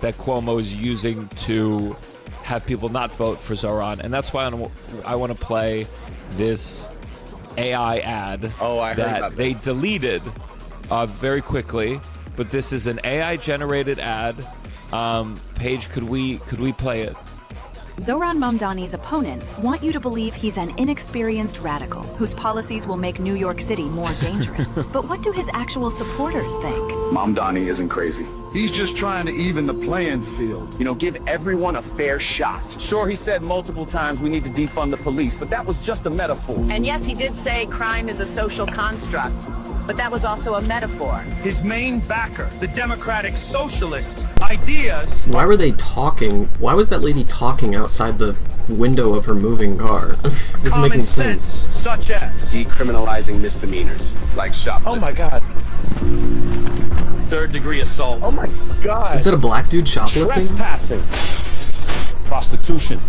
that Cuomo is using to have people not vote for Zoran. And that's why I want to play this AI ad that they deleted very quickly. But this is an AI-generated ad. Paige, could we play it? Zoran Mamdani's opponents want you to believe he's an inexperienced radical whose policies will make New York City more dangerous. But what do his actual supporters think? Mamdani isn't crazy. He's just trying to even the playing field. You know, give everyone a fair shot. Sure, he said multiple times we need to defund the police, but that was just a metaphor. And yes, he did say crime is a social construct. But that was also a metaphor. His main backer, the Democratic Socialists' ideas. Why were they talking? Why was that lady talking outside the window of her moving car? Doesn't make any sense. Such as decriminalizing misdemeanors, like shoplifting. Oh my God. 3rd-degree assault. Oh my God. Is that a black dude shoplifting? Trespassing. Prostitution.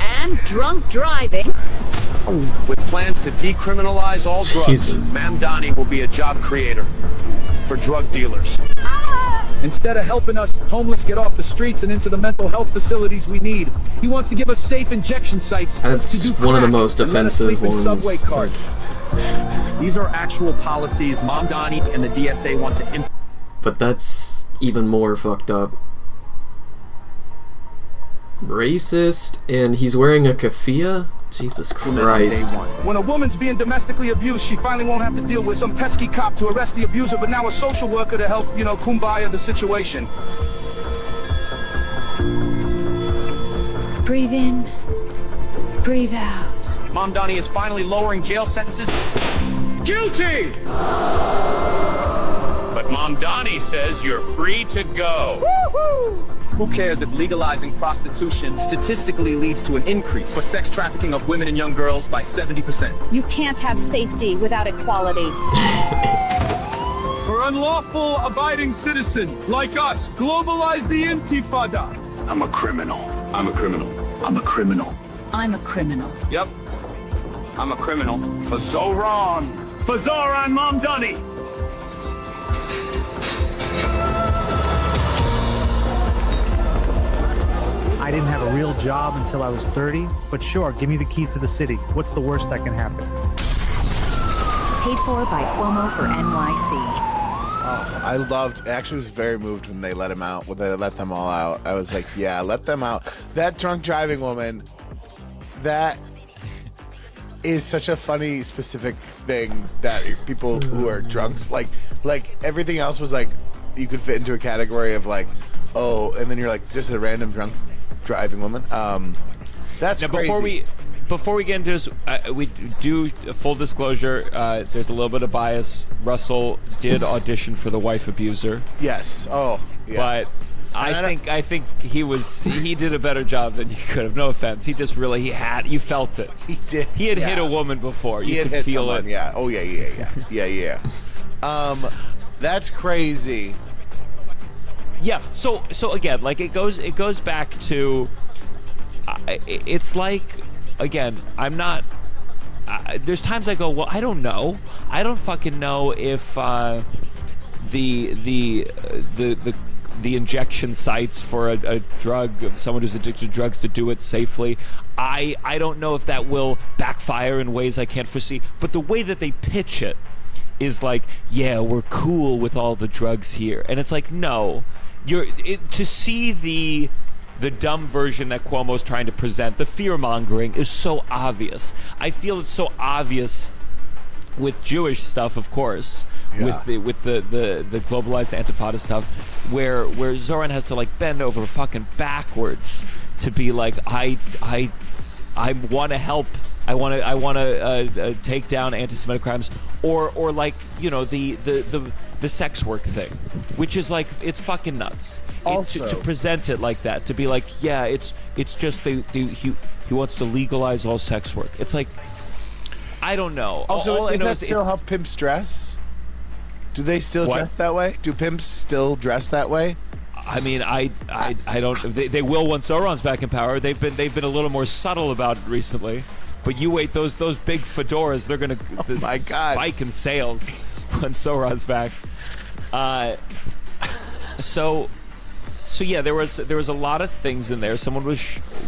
And drunk driving. With plans to decriminalize all drugs, Jesus. Mamdani will be a job creator for drug dealers. Instead of helping us homeless get off the streets and into the mental health facilities we need, he wants to give us safe injection sites. That's one of the most offensive ones. Subway carts. These are actual policies Mamdani and the DSA want to implement. But that's even more fucked up. Racist, and he's wearing a keffiyeh? Jesus Christ. When a woman's being domestically abused, she finally won't have to deal with some pesky cop to arrest the abuser, but now a social worker to help, you know, kumbaya the situation. Breathe in, breathe out. Mamdani is finally lowering jail sentences. Guilty! But Mamdani says you're free to go. Woo-hoo! Who cares if legalizing prostitution statistically leads to an increase for sex trafficking of women and young girls by 70%? You can't have safety without equality. For unlawful abiding citizens like us, globalize the intifada. I'm a criminal. I'm a criminal. I'm a criminal. I'm a criminal. Yep. I'm a criminal. For Zoran. For Zoran Mamdani. I didn't have a real job until I was 30, but sure, give me the keys to the city. What's the worst that can happen? Paid for by Cuomo for NYC. I actually was very moved when they let him out, when they let them all out. I was like, yeah, let them out. That drunk driving woman, that is such a funny, specific thing that people who are drunks, like everything else was like, you could fit into a category of like, oh, and then you're like, just a random drunk driving woman. That's now, crazy. Before we get into this, we do full disclosure. There's a little bit of bias. Russell did audition for the wife abuser. Yes. Oh, yeah. But I think he did a better job than you could have. No offense. He just really you felt it. He did. He had hit a woman before. You could hit feel someone, it. Yeah. Oh yeah. That's crazy. Yeah. So again, like it goes back to. It's like, again, I'm not. There's times I go, well, I don't know. I don't fucking know if the injection sites for a drug, someone who's addicted to drugs, to do it safely. I don't know if that will backfire in ways I can't foresee. But the way that they pitch it is like, yeah, we're cool with all the drugs here, and it's like, no, to see the dumb version that Cuomo's trying to present, the fear-mongering, is so obvious. I feel it's so obvious with Jewish stuff, of course, with the globalized Antifada stuff, where Zoran has to like bend over fucking backwards to be like, I want to help. I want to take down anti-Semitic crimes, or like, you know, the sex work thing, which is like, it's fucking nuts. To present it like that, to be like, yeah, it's just he wants to legalize all sex work. It's like, I don't know. Also, is that still how pimps dress? Do they still dress that way? Do pimps still dress that way? I mean, I don't. They will once Zoran's back in power. They've been a little more subtle about it recently. But you wait, those big fedoras, they're gonna spike in sales when Zoran's back. So yeah, there was a lot of things in there. Someone was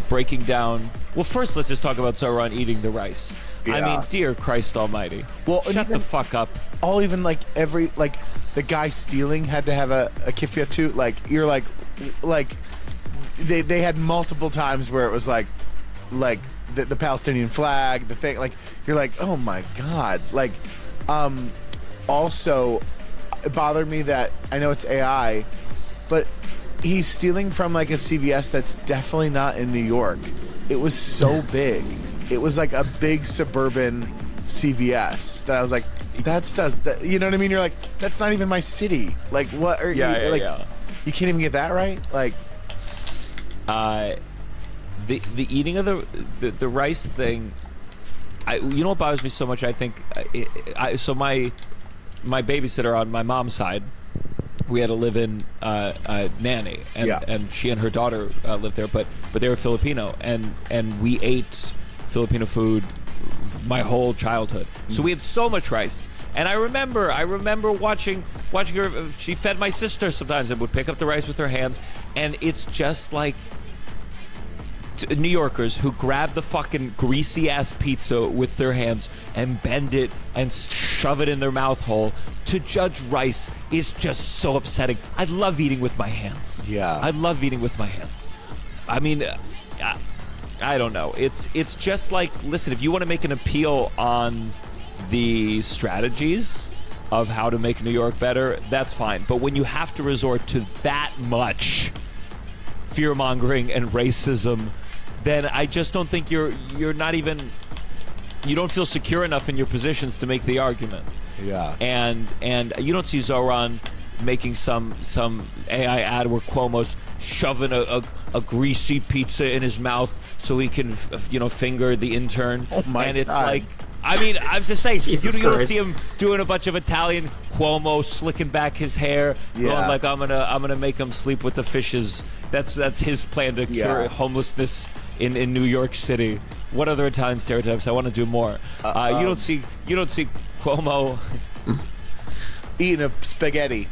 breaking down. Well, first let's just talk about Zoran eating the rice. Yeah. I mean, dear Christ Almighty. Well, shut the fuck up. All even like the guy stealing had to have a keffiyeh too. Like, you're like they had multiple times where it was like the Palestinian flag, the thing, like, you're like, oh my god. Like, also it bothered me that, I know it's AI, but he's stealing from like a CVS that's definitely not in New York. It was so big. It was like a big suburban CVS that I was like, you know what I mean? You're like, that's not even my city. Like, what are you like? Yeah. You can't even get that right. Like, the eating of the rice thing. You know what bothers me so much? I think so. My babysitter on my mom's side, we had a live-in nanny, and she and her daughter lived there, but they were Filipino, and we ate Filipino food my whole childhood. So we had so much rice, and I remember watching her. She fed my sister sometimes and would pick up the rice with her hands, and it's just like New Yorkers who grab the fucking greasy ass pizza with their hands and bend it and shove it in their mouth hole. To judge rice is just so upsetting. I love eating with my hands. Yeah, I love eating with my hands. I mean, I don't know. It's just like, listen, if you want to make an appeal on the strategies of how to make New York better, that's fine. But when you have to resort to that much fear-mongering and racism, then I just don't think you're not even, you don't feel secure enough in your positions to make the argument. Yeah. And you don't see Zoran making some AI ad where Cuomo's shoving a greasy pizza in his mouth so he can finger the intern. Oh my And it's God. like, I mean, I'm just saying, you don't Christ. see him doing a bunch of Italian Cuomo slicking back his hair, going like, I'm gonna make him sleep with the fishes. That's his plan to cure homelessness in New York City. What other Italian stereotypes? I want to do more. You don't see Cuomo eating a spaghetti.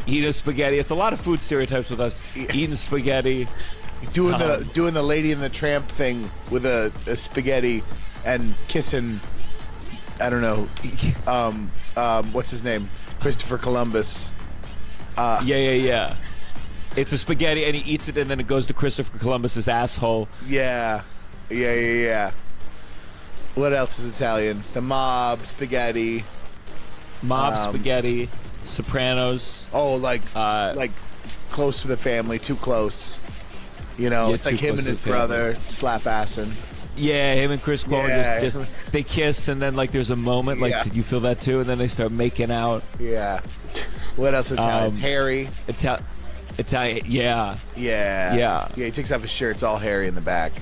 Eating a spaghetti. It's a lot of food stereotypes with us. Eating spaghetti. Doing the Lady and the Tramp thing with a spaghetti and kissing, I don't know, what's his name? Christopher Columbus. Yeah. It's a spaghetti and he eats it and then it goes to Christopher Columbus's asshole. Yeah. What else is Italian? The Mob, spaghetti. Spaghetti, Sopranos. Oh, like close to the family, too close. You know, it's like him and his brother slap-assing. Yeah, him and Chris Cuomo just they kiss and then like there's a moment like, did you feel that too? And then they start making out. Yeah. What else Italian? Harry. Italian, yeah. He takes off his shirt, it's all hairy in the back.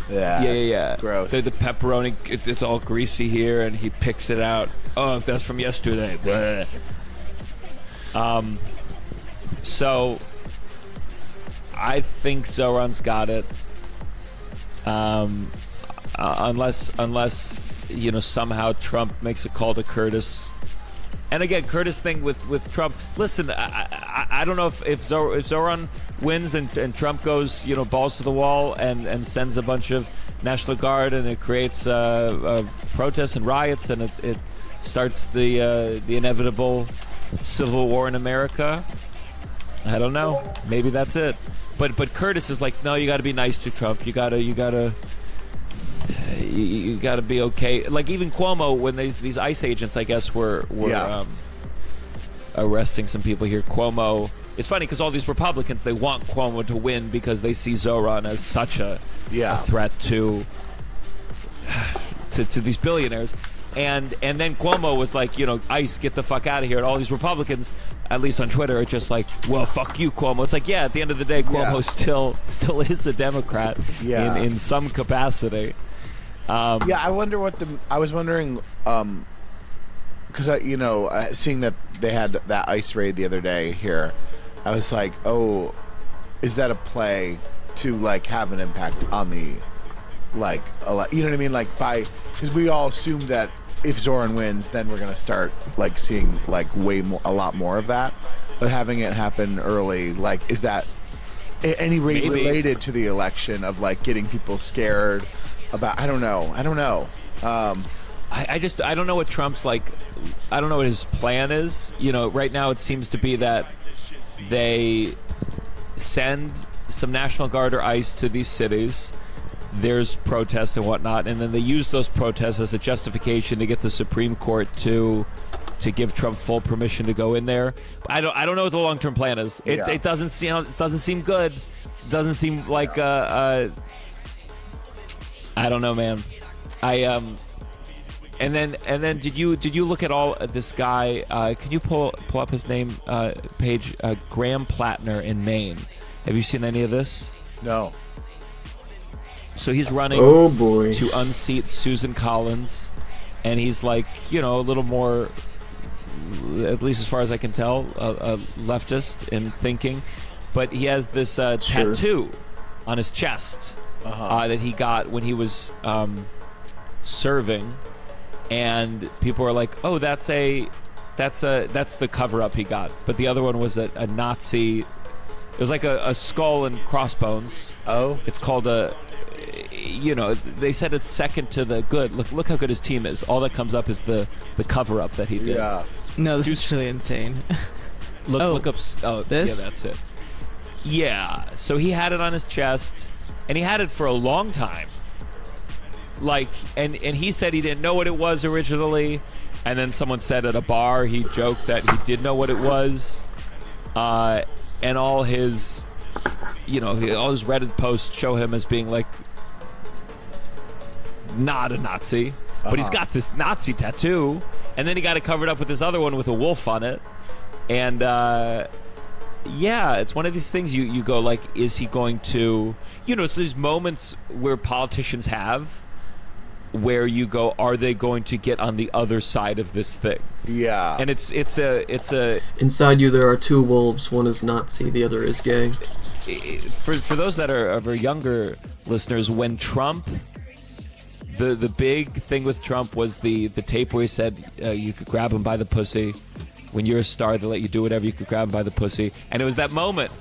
Yeah. Gross. The pepperoni, it's all greasy here, and he picks it out. Oh, that's from yesterday. So I think Zoran's got it. Unless somehow Trump makes a call to Curtis. And again, Curtis thing with Trump. Listen, I don't know if Zoran wins and Trump goes balls to the wall and sends a bunch of National Guard and it creates protests and riots and it starts the inevitable civil war in America. I don't know. Maybe that's it. But Curtis is like, no, you got to be nice to Trump. You gotta be okay. Like even Cuomo, when these ICE agents, I guess, were arresting some people here. Cuomo. It's funny because all these Republicans, they want Cuomo to win because they see Zoran as such a threat to these billionaires. And then Cuomo was like, ICE, get the fuck out of here. And all these Republicans, at least on Twitter, are just like, well, fuck you, Cuomo. It's like, yeah, at the end of the day, Cuomo still is a Democrat in some capacity. I wonder I was wondering, because seeing that they had that ICE raid the other day here, I was like, oh, is that a play to like have an impact on the, like, you know what I mean? Like because we all assume that if Zoran wins, then we're gonna start like seeing like a lot more of that. But having it happen early, like, is that any rate related to the election of like getting people scared about? I don't know. I don't know what Trump's like. I don't know what his plan is. Right now it seems to be that they send some National Guard or ICE to these cities. There's protests and whatnot, and then they use those protests as a justification to get the Supreme Court to give Trump full permission to go in there. I don't know what the long-term plan is. It doesn't seem good. It doesn't seem like I don't know, man. And then did you look at all this guy? Can you pull up his name page? Graham Plattner in Maine. Have you seen any of this? No. So he's running to unseat Susan Collins, and he's like, a little more, at least as far as I can tell, a leftist in thinking. But he has this tattoo on his chest that he got when he was serving, and people are like, "Oh, that's the cover-up he got." But the other one was a Nazi. It was like a skull and crossbones. Oh, it's called they said it's second to the good. Look how good his team is. All that comes up is the cover-up that he did. Yeah. No, this is really insane. Look up. Oh, this? Yeah, that's it. Yeah. So he had it on his chest, and he had it for a long time. Like, and he said he didn't know what it was originally, and then someone said at a bar he joked that he did know what it was, and all his Reddit posts show him as being like not a Nazi, but he's got this Nazi tattoo, and then he got it covered up with this other one with a wolf on it, and it's one of these things you go like, is he going to, it's these moments where politicians have where you go, are they going to get on the other side of this thing? Yeah. And it's a inside you there are two wolves, one is Nazi, the other is gay. For those that are of our younger listeners, when Trump, the big thing with Trump was the tape where he said you could grab him by the pussy. When you're a star, they let you do whatever. You could grab him by the pussy. And it was that moment.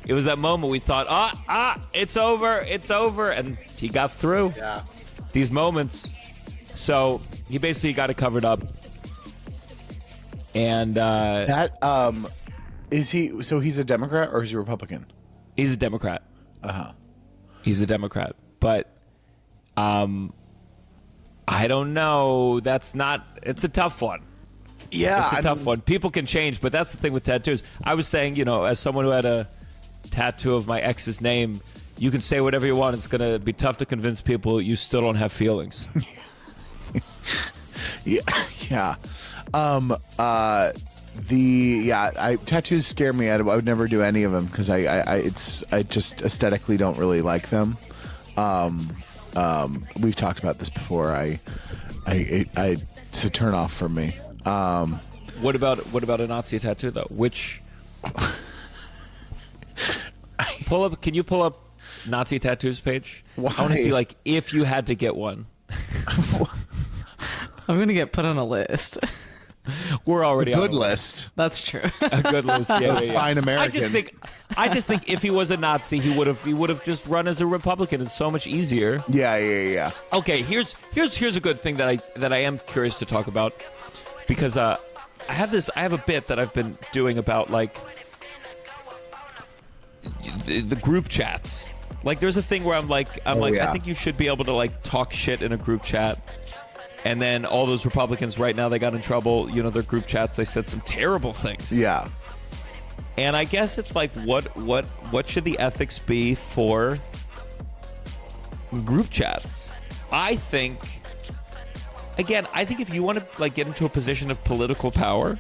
We thought, it's over. And he got through. Yeah. These moments. So he basically got it covered up. And is he? So he's a Democrat or is he a Republican? He's a Democrat. He's a Democrat, but I don't know. It's a tough one. Yeah, it's a tough one. People can change, but that's the thing with tattoos. I was saying, as someone who had a tattoo of my ex's name, you can say whatever you want. It's going to be tough to convince people you still don't have feelings. Yeah. Tattoos scare me. I would never do any of them because I just aesthetically don't really like them. We've talked about this before. It's a turn off for me. What about a Nazi tattoo though? Which Can you pull up Nazi tattoos page? Why? I want to see like if you had to get one. I'm gonna get put on a list. We're already good on a list. That's true. A good list. Yeah, Fine American. I just think if he was a Nazi, he would have just run as a Republican. It's so much easier. Yeah. Okay, here's a good thing that I am curious to talk about, because I have a bit that I've been doing about like the group chats. Like there's a thing where I'm like I think you should be able to like talk shit in a group chat. And then all those Republicans right now, they got in trouble. You know, their group chats, they said some terrible things. Yeah. And I guess it's like, what should the ethics be for group chats? I think if you want to like get into a position of political power,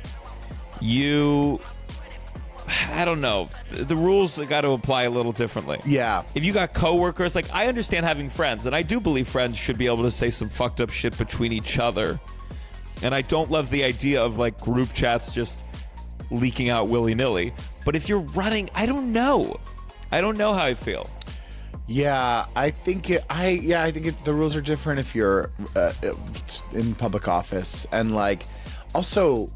I don't know. The rules got to apply a little differently. Yeah. If you got coworkers, like I understand having friends, and I do believe friends should be able to say some fucked up shit between each other. And I don't love the idea of like group chats just leaking out willy-nilly. But if you're running, I don't know how I feel. Yeah, I think the rules are different if you're in public office, and like also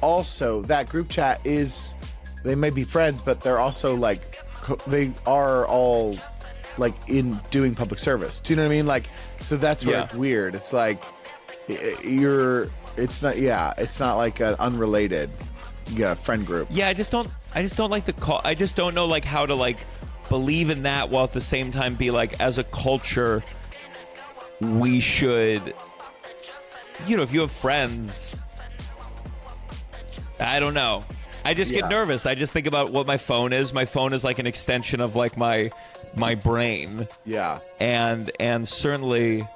that group chat is. They may be friends, but they're also like they are all like in doing public service. Do you know what I mean? Like, so that's where it's weird. It's like it's not like an unrelated friend group. Yeah, I just don't like the call. I just don't know like how to like believe in that while at the same time be like, as a culture, we should, if you have friends, I don't know. I just get nervous. I just think about what my phone is. My phone is like an extension of like my brain. Yeah. And certainly,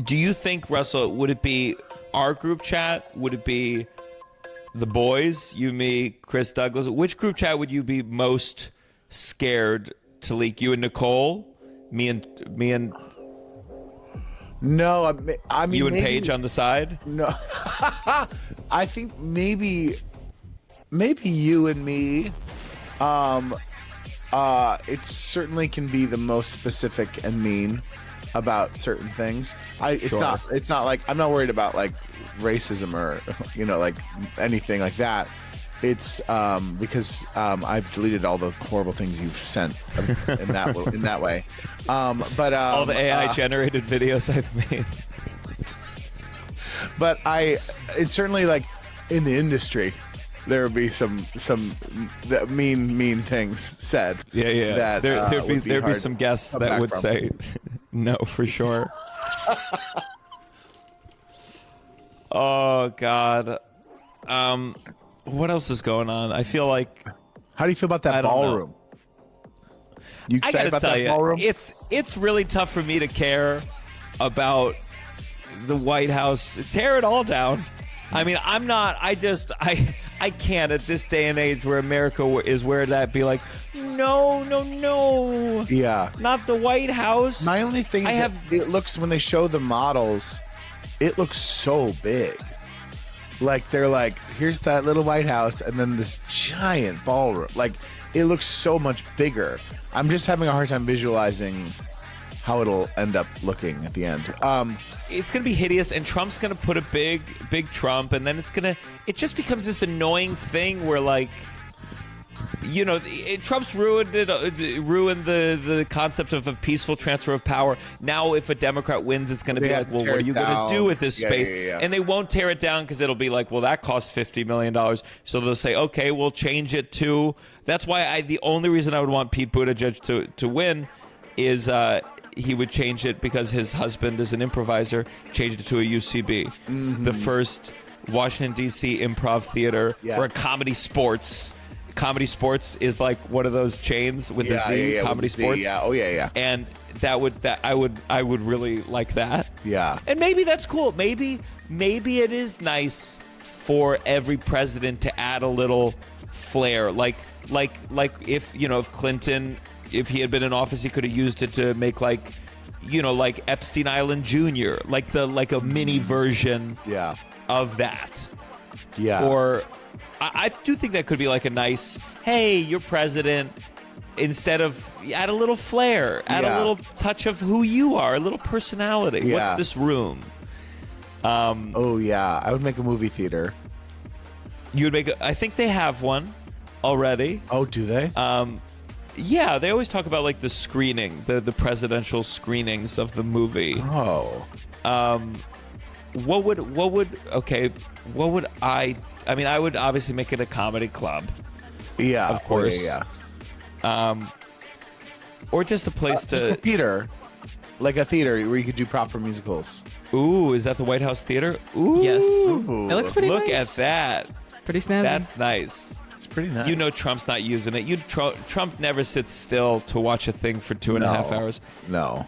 do you think, Russell, would it be our group chat? Would it be the boys, you, me, Chris Douglas? Which group chat would you be most scared to leak? You and Nicole? Me and No, I mean you and Paige on the side? No. I think maybe you and me. It certainly can be the most specific and mean about certain things. It's not like I'm not worried about like racism or like anything like that. It's because I've deleted all the horrible things you've sent in that way. But all the AI generated videos I've made. But it's certainly like in the industry, there would be some mean things said. Yeah. That there'd be some guests that would say no for sure. Oh God. What else is going on? I feel like. How do you feel about that ballroom? You excited about that ballroom? It's really tough for me to care about the White House. Tear it all down. I mean, I'm not. I can't at this day and age where America is where that be like, no. Yeah. Not the White House. My only thing is it looks, when they show the models, it looks so big. Like they're like, here's that little White House, and then this giant ballroom. Like it looks so much bigger. I'm just having a hard time visualizing how it'll end up looking at the end. It's gonna be hideous, and Trump's gonna put a big Trump, and then it just becomes this annoying thing where like, Trump's ruined the concept of a peaceful transfer of power. Now, if a Democrat wins, it's going to be like, well, what are you going to do with this space? Yeah. And they won't tear it down because it'll be like, well, that cost $50 million. So they'll say, okay, we'll change it to. That's why the only reason I would want Pete Buttigieg to win is he would change it because his husband is an improviser. Changed it to a UCB, the first Washington D.C. improv theater or a Comedy Sports. Comedy Sports is like one of those chains with the Z. Comedy Sports. And I would really like that. Yeah. And maybe that's cool. Maybe it is nice for every president to add a little flair. Like if Clinton, if he had been in office, he could have used it to make like Epstein Island Jr. like a mini version of that. Yeah. Or I do think that could be like a nice, hey, you're president. Instead of add a little flair, add a little touch of who you are, a little personality. Yeah. What's this room? Oh yeah, I would make a movie theater. You would make. I think they have one already. Oh, do they? Yeah, they always talk about like the screening, the presidential screenings of the movie. Oh. What would I mean, I would obviously make it a comedy club. Yeah, of course. Yeah. Or just a place just a theater, like a theater where you could do proper musicals. Ooh, is that the White House Theater? Ooh, Yes. Ooh. That looks pretty Look nice. at that. Pretty snazzy. That's nice. It's pretty nice. You know Trump's not using it. Trump never sits still to watch a thing for 2.5 hours. No.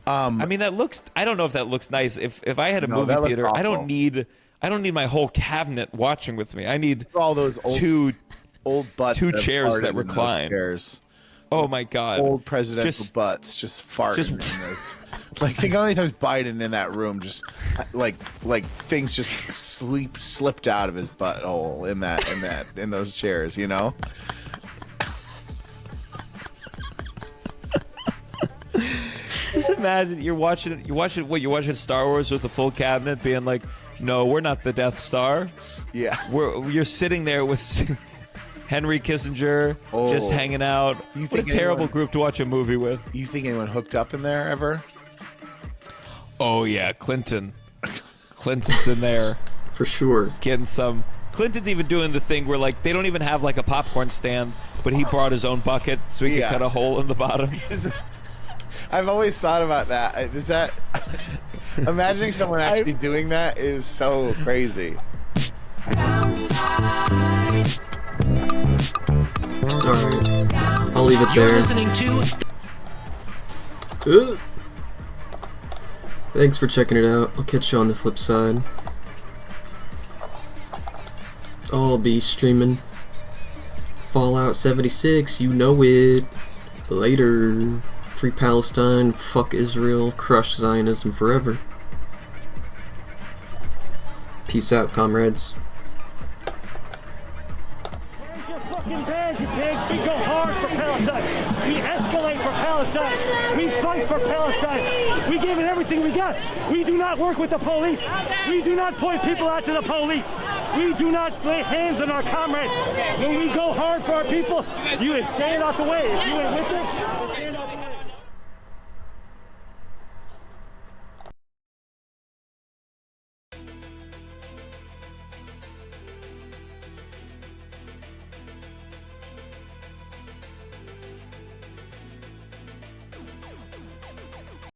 I mean, that looks. I don't know if that looks nice. If I had a movie that theater, looks I don't awful. need my whole cabinet watching with me. I need all those old butts, two that chairs farted that in those recline. Chairs. Oh my God! Old presidential butts just farting. in those. Like, think how many times Biden in that room just like things just slipped out of his butthole in those chairs, you know? Just imagine you're watching Star Wars with the full cabinet being like, no, we're not the Death Star. Yeah. You're sitting there with Henry Kissinger just hanging out. What a terrible group to watch a movie with. You think anyone hooked up in there ever? Oh yeah, Clinton's in there. For sure. Getting some. Clinton's even doing the thing where like they don't even have like a popcorn stand, but he brought his own bucket so he could cut a hole in the bottom. I've always thought about that. Is that imagining someone actually doing that is so crazy. Alright. I'll leave it there. You're listening to Thanks for checking it out. I'll catch you on the flip side. I'll be streaming Fallout 76, you know it. Later. Free Palestine, fuck Israel, crush Zionism forever. Peace out, comrades. Fucking bad, you pigs. We go hard for Palestine. We escalate for Palestine. We fight for Palestine. We give it everything we got. We do not work with the police. We do not point people out to the police. We do not lay hands on our comrades. When we go hard for our people, you ain't staying out the way. If you ain't with them,